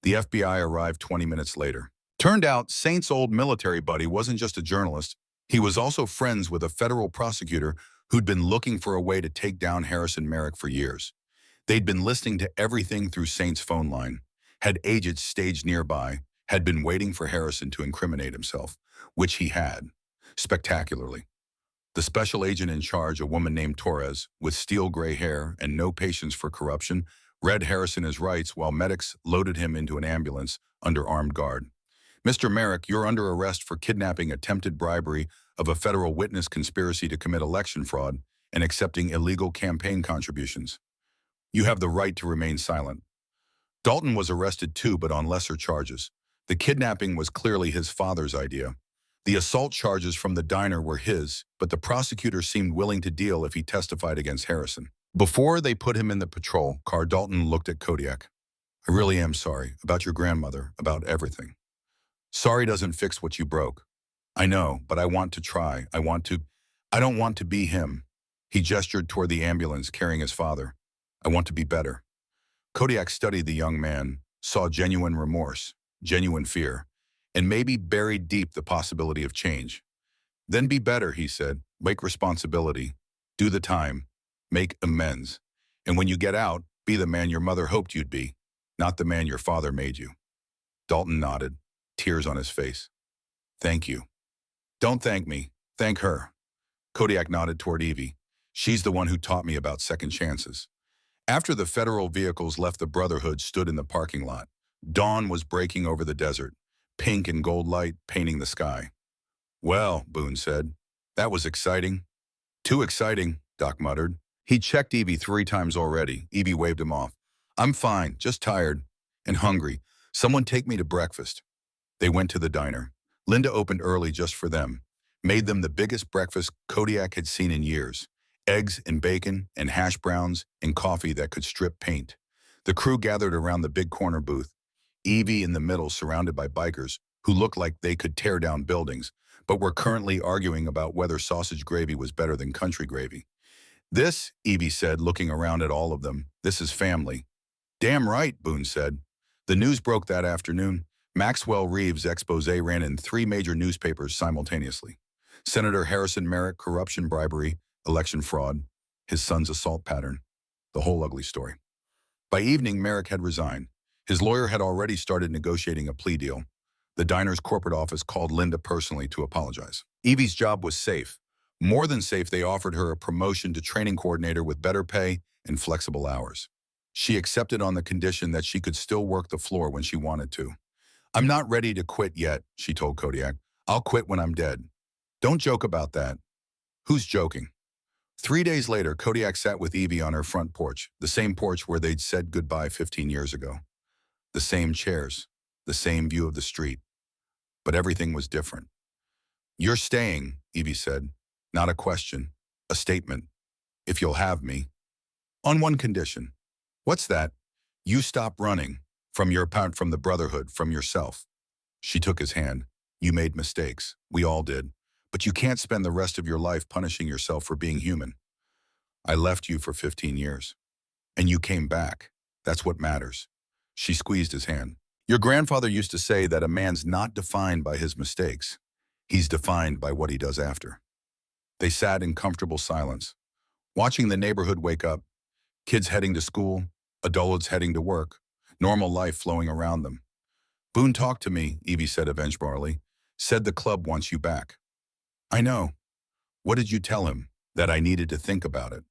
The FBI arrived 20 minutes later. Turned out Saint's old military buddy wasn't just a journalist. He was also friends with a federal prosecutor who'd been looking for a way to take down Harrison Merrick for years. They'd been listening to everything through Saint's phone line, had agents staged nearby, had been waiting for Harrison to incriminate himself, which he had, spectacularly. The special agent in charge, a woman named Torres, with steel gray hair and no patience for corruption, read Harrison his rights while medics loaded him into an ambulance under armed guard. Mr. Merrick, you're under arrest for kidnapping, attempted bribery of a federal witness, conspiracy to commit election fraud, and accepting illegal campaign contributions. You have the right to remain silent. Dalton was arrested too, but on lesser charges. The kidnapping was clearly his father's idea. The assault charges from the diner were his, but the prosecutor seemed willing to deal if he testified against Harrison. Before they put him in the patrol car, Dalton looked at Kodiak. I really am sorry about your grandmother, about everything. Sorry doesn't fix what you broke. I know, but I want to try. I don't want to be him. He gestured toward the ambulance carrying his father. I want to be better. Kodiak studied the young man, saw genuine remorse, genuine fear, and maybe buried deep the possibility of change. Then be better, he said. Make responsibility. Do the time. Make amends. And when you get out, be the man your mother hoped you'd be, not the man your father made you. Dalton nodded, tears on his face. Thank you. Don't thank me. Thank her. Kodiak nodded toward Eevee. She's the one who taught me about second chances. After the federal vehicles left, the Brotherhood stood in the parking lot. Dawn was breaking over the desert, pink and gold light painting the sky. Well, Boone said, that was exciting. Too exciting, Doc muttered. He checked Eevee 3 times already. Eevee waved him off. I'm fine, just tired and hungry. Someone take me to breakfast. They went to the diner. Linda opened early just for them, made them the biggest breakfast Kodiak had seen in years. Eggs and bacon and hash browns and coffee that could strip paint. The crew gathered around the big corner booth, Eevee in the middle surrounded by bikers who looked like they could tear down buildings, but were currently arguing about whether sausage gravy was better than country gravy. This, Eevee said, looking around at all of them, this is family. Damn right, Boone said. The news broke that afternoon. Maxwell Reeves' expose ran in 3 major newspapers simultaneously. Senator Harrison Merrick, corruption, bribery, election fraud, his son's assault pattern, the whole ugly story. By evening, Merrick had resigned. His lawyer had already started negotiating a plea deal. The diner's corporate office called Linda personally to apologize. Eevee's job was safe. More than safe, they offered her a promotion to training coordinator with better pay and flexible hours. She accepted on the condition that she could still work the floor when she wanted to. I'm not ready to quit yet, she told Kodiak. I'll quit when I'm dead. Don't joke about that. Who's joking? 3 days later, Kodiak sat with Eevee on her front porch, the same porch where they'd said goodbye 15 years ago. The same chairs, the same view of the street. But everything was different. You're staying, Eevee said. Not a question, a statement. If you'll have me. On one condition. What's that? You stop running from the Brotherhood, from yourself. She took his hand. You made mistakes. We all did. But you can't spend the rest of your life punishing yourself for being human. I left you for 15 years. And you came back. That's what matters. She squeezed his hand. Your grandfather used to say that a man's not defined by his mistakes. He's defined by what he does after. They sat in comfortable silence, watching the neighborhood wake up, kids heading to school, adults heading to work, normal life flowing around them. Boone talked to me, Eevee said eventually. Said the club wants you back. I know. What did you tell him? That I needed to think about it.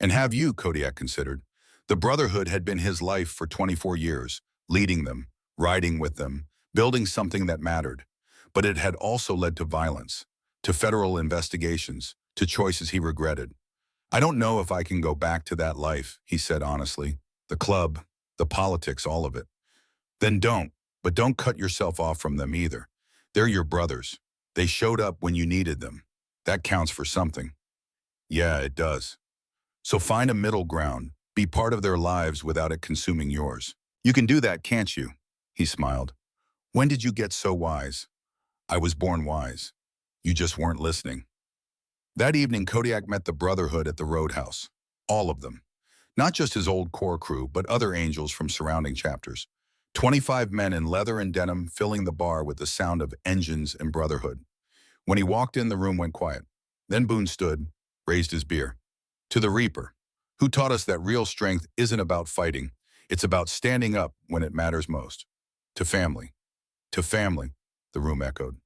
And have you, Kodiak considered. The brotherhood had been his life for 24 years, leading them, riding with them, building something that mattered. But it had also led to violence, to federal investigations, to choices he regretted. I don't know if I can go back to that life, he said honestly. The club, the politics, all of it. Then don't, but don't cut yourself off from them either. They're your brothers. They showed up when you needed them. That counts for something. Yeah, it does. So find a middle ground. Be part of their lives without it consuming yours. You can do that, can't you? He smiled. When did you get so wise? I was born wise. You just weren't listening. That evening, Kodiak met the brotherhood at the roadhouse. All of them. Not just his old core crew, but other angels from surrounding chapters. 25 men in leather and denim filling the bar with the sound of engines and brotherhood. When he walked in, the room went quiet. Then Boone stood, raised his beer. To the Reaper, who taught us that real strength isn't about fighting, it's about standing up when it matters most. To family, the room echoed.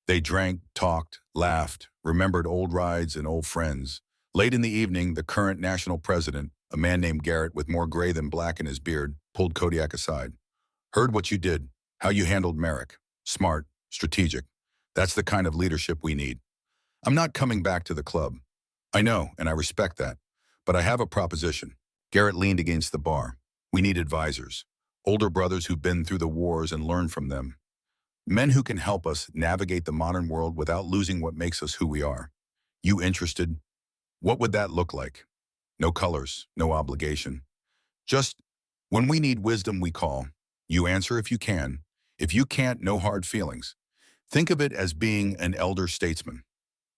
They drank, talked, laughed, remembered old rides and old friends. Late in the evening, the current national president, a man named Garrett with more gray than black in his beard, pulled Kodiak aside. Heard what you did, how you handled Merrick. Smart, strategic. That's the kind of leadership we need. I'm not coming back to the club. I know, and I respect that. But I have a proposition. Garrett leaned against the bar. We need advisors. Older brothers who've been through the wars and learned from them. Men who can help us navigate the modern world without losing what makes us who we are. You interested? What would that look like? No colors, no obligation. Just, when we need wisdom, we call. You answer if you can. If you can't, no hard feelings. Think of it as being an elder statesman.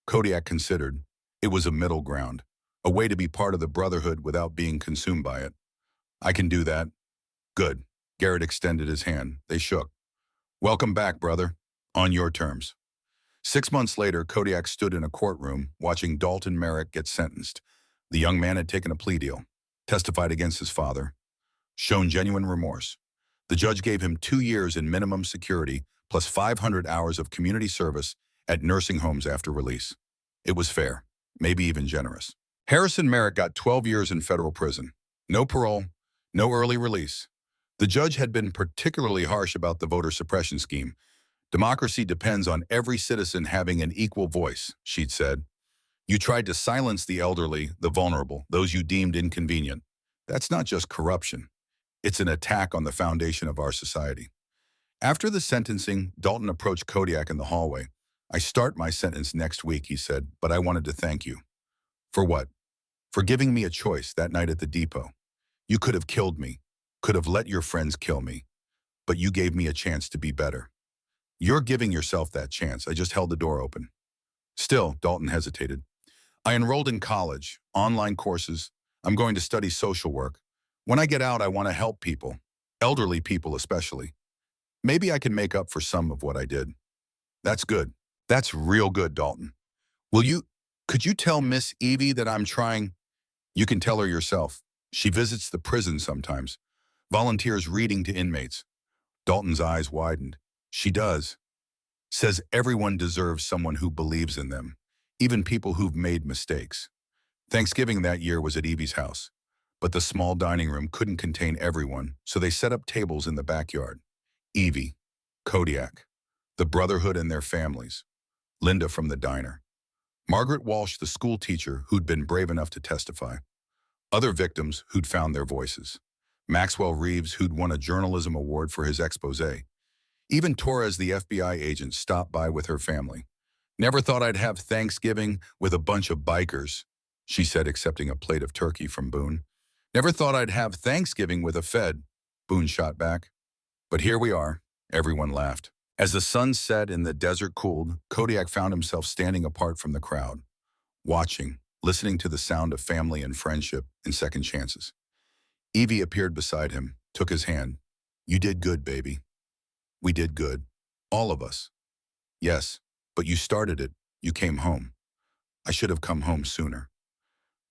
Kodiak considered. It was a middle ground, a way to be part of the brotherhood without being consumed by it. I can do that. Good. Garrett extended his hand. They shook. Welcome back, brother. On your terms. 6 months later, Kodiak stood in a courtroom watching Dalton Merrick get sentenced. The young man had taken a plea deal, testified against his father, shown genuine remorse. The judge gave him 2 years in minimum security plus 500 hours of community service at nursing homes after release. It was fair, maybe even generous. Harrison Merrick got 12 years in federal prison. No parole, no early release. The judge had been particularly harsh about the voter suppression scheme. Democracy depends on every citizen having an equal voice, she'd said. You tried to silence the elderly, the vulnerable, those you deemed inconvenient. That's not just corruption. It's an attack on the foundation of our society. After the sentencing, Dalton approached Kodiak in the hallway. I start my sentence next week, he said, but I wanted to thank you. For what? For giving me a choice that night at the depot. You could have killed me, could have let your friends kill me, but you gave me a chance to be better. You're giving yourself that chance. I just held the door open. Still, Dalton hesitated. I enrolled in college, online courses. I'm going to study social work. When I get out, I want to help people, elderly people especially. Maybe I can make up for some of what I did. That's good. That's real good, Dalton. Could you tell Miss Eevee that I'm trying? You can tell her yourself. She visits the prison sometimes, volunteers reading to inmates. Dalton's eyes widened. She does. Says everyone deserves someone who believes in them, even people who've made mistakes. Thanksgiving that year was at Eevee's house, but the small dining room couldn't contain everyone, so they set up tables in the backyard. Eevee, Kodiak, the brotherhood and their families, Linda from the diner, Margaret Walsh, the school teacher who'd been brave enough to testify, other victims who'd found their voices, Maxwell Reeves, who'd won a journalism award for his expose. Even Torres, the FBI agent, stopped by with her family. Never thought I'd have Thanksgiving with a bunch of bikers, she said, accepting a plate of turkey from Boone. Never thought I'd have Thanksgiving with a Fed, Boone shot back. But here we are. Everyone laughed. As the sun set and the desert cooled, Kodiak found himself standing apart from the crowd, watching, listening to the sound of family and friendship and second chances. Eevee appeared beside him, took his hand. "You did good, baby. We did good. All of us. Yes, but you started it. You came home. I should have come home sooner.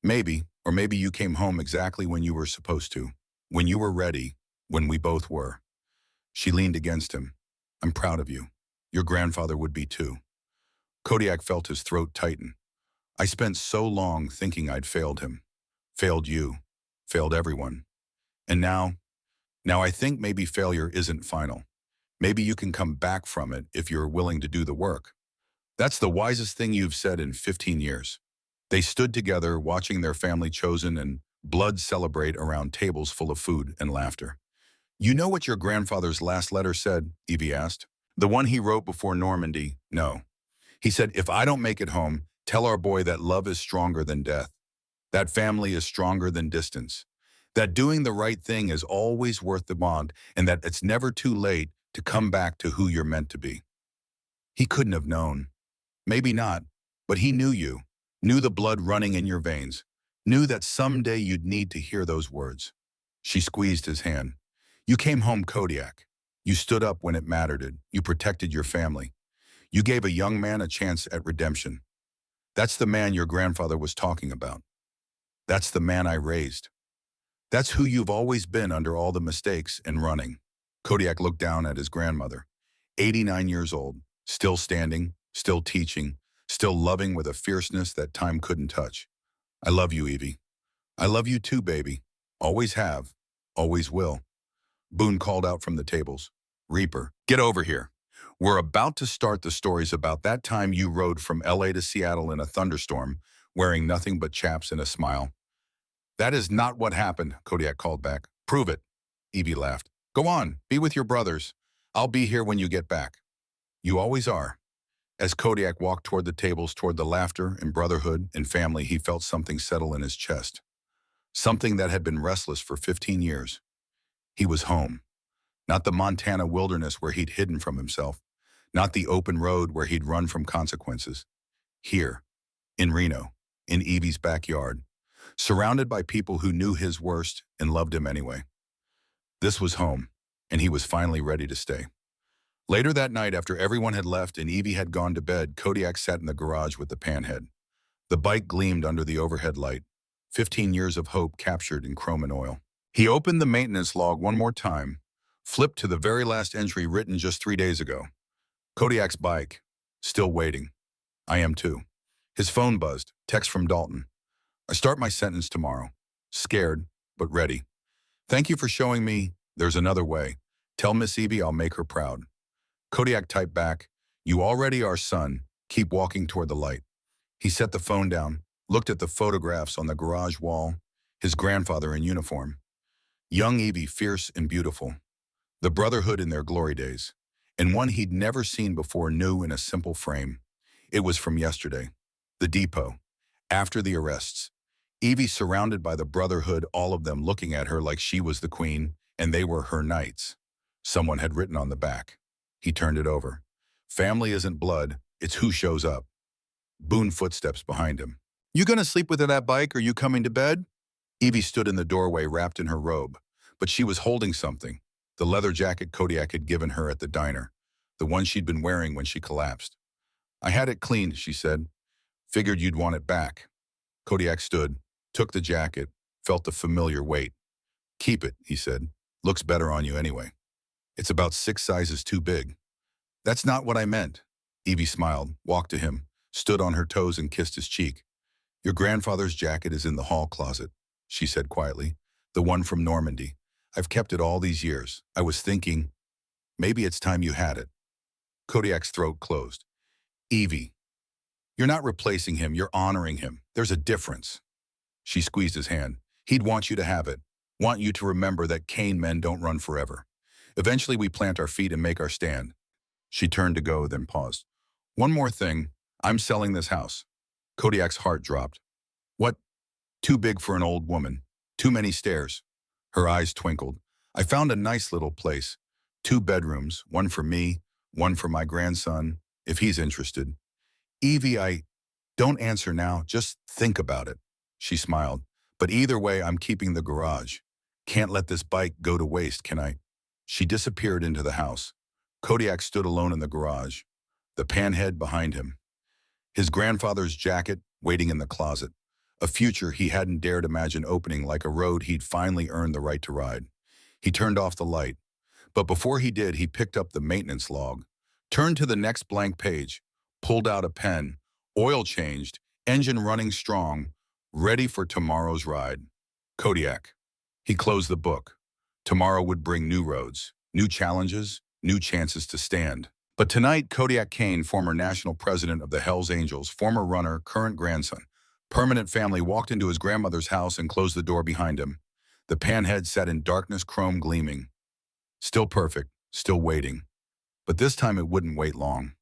Maybe, or maybe you came home exactly when you were supposed to, when you were ready, when we both were." She leaned against him. "I'm proud of you. Your grandfather would be too." Kodiak felt his throat tighten. "I spent so long thinking I'd failed him. Failed you. Failed everyone. And now I think maybe failure isn't final. Maybe you can come back from it if you're willing to do the work." "That's the wisest thing you've said in 15 years. They stood together, watching their family chosen and blood celebrate around tables full of food and laughter. "You know what your grandfather's last letter said?" Eevee asked. "The one he wrote before Normandy?" "No. He said, 'If I don't make it home, tell our boy that love is stronger than death. That family is stronger than distance. That doing the right thing is always worth the bond, and that it's never too late to come back to who you're meant to be.'" He couldn't have known. Maybe not, but he knew you, knew the blood running in your veins, knew that someday you'd need to hear those words. She squeezed his hand. "You came home, Kodiak. You stood up when it mattered. You protected your family. You gave a young man a chance at redemption. That's the man your grandfather was talking about. That's the man I raised. That's who you've always been under all the mistakes and running." Kodiak looked down at his grandmother, 89 years old, still standing, still teaching, still loving with a fierceness that time couldn't touch. "I love you, Eevee. I love you too, baby. Always have. Always will." Boone called out from the tables. "Reaper, get over here. We're about to start the stories about that time you rode from LA to Seattle in a thunderstorm, wearing nothing but chaps and a smile." "That is not what happened," Kodiak called back. "Prove it." Eevee laughed. "Go on, be with your brothers. I'll be here when you get back." "You always are." As Kodiak walked toward the tables, toward the laughter and brotherhood and family, he felt something settle in his chest. Something that had been restless for 15 years. He was home. Not the Montana wilderness where he'd hidden from himself. Not the open road where he'd run from consequences. Here, in Reno, in Eevee's backyard, surrounded by people who knew his worst and loved him anyway. This was home, and he was finally ready to stay. Later that night, after everyone had left and Eevee had gone to bed, Kodiak sat in the garage with the panhead. The bike gleamed under the overhead light, 15 years of hope captured in chrome and oil. He opened the maintenance log one more time, flipped to the very last entry written just 3 days ago. Kodiak's bike, still waiting. "I am too." His phone buzzed, text from Dalton. "I start my sentence tomorrow. Scared, but ready. Thank you for showing me there's another way. Tell Miss Eevee I'll make her proud." Kodiak typed back, "You already are, son. Keep walking toward the light." He set the phone down, looked at the photographs on the garage wall, his grandfather in uniform. Young Eevee, fierce and beautiful. The brotherhood in their glory days. And one he'd never seen before, new in a simple frame. It was from yesterday. The depot. After the arrests. Eevee surrounded by the brotherhood, all of them looking at her like she was the queen, and they were her knights. Someone had written on the back. He turned it over. "Family isn't blood, it's who shows up." Boone footsteps behind him. "You gonna sleep within that bike, or you coming to bed?" Eevee stood in the doorway wrapped in her robe, but she was holding something. The leather jacket Kodiak had given her at the diner, the one she'd been wearing when she collapsed. "I had it cleaned," she said. "Figured you'd want it back." Kodiak stood, took the jacket, felt the familiar weight. "Keep it," he said. "Looks better on you anyway. It's about 6 sizes too big." "That's not what I meant." Eevee smiled, walked to him, stood on her toes and kissed his cheek. "Your grandfather's jacket is in the hall closet," she said quietly. "The one from Normandy. I've kept it all these years. I was thinking, maybe it's time you had it." Kodiak's throat closed. "Eevee, you're not replacing him, you're honoring him. There's a difference." She squeezed his hand. "He'd want you to have it. Want you to remember that Kane men don't run forever. Eventually we plant our feet and make our stand." She turned to go, then paused. "One more thing. I'm selling this house." Kodiak's heart dropped. "What? Too big for an old woman. Too many stairs." Her eyes twinkled. "I found a nice little place. 2 bedrooms, one for me, One for my grandson, if he's interested. Evie, don't answer now, just think about it. She smiled. But either way, I'm keeping the garage. Can't let this bike go to waste, can I? She disappeared into the house. Kodiak stood alone in the garage, the panhead behind him. His grandfather's jacket waiting in the closet, a future he hadn't dared imagine opening like a road he'd finally earned the right to ride. He turned off the light, but before he did, he picked up the maintenance log, turned to the next blank page, pulled out a pen, oil changed, engine running strong, ready for tomorrow's ride. Kodiak. He closed the book. Tomorrow would bring new roads, new challenges, new chances to stand. But tonight, Kodiak Kane, former national president of the Hells Angels, former runner, current grandson, permanent family, walked into his grandmother's house and closed the door behind him. The panhead sat in darkness, chrome gleaming. Still perfect, still waiting. But this time it wouldn't wait long.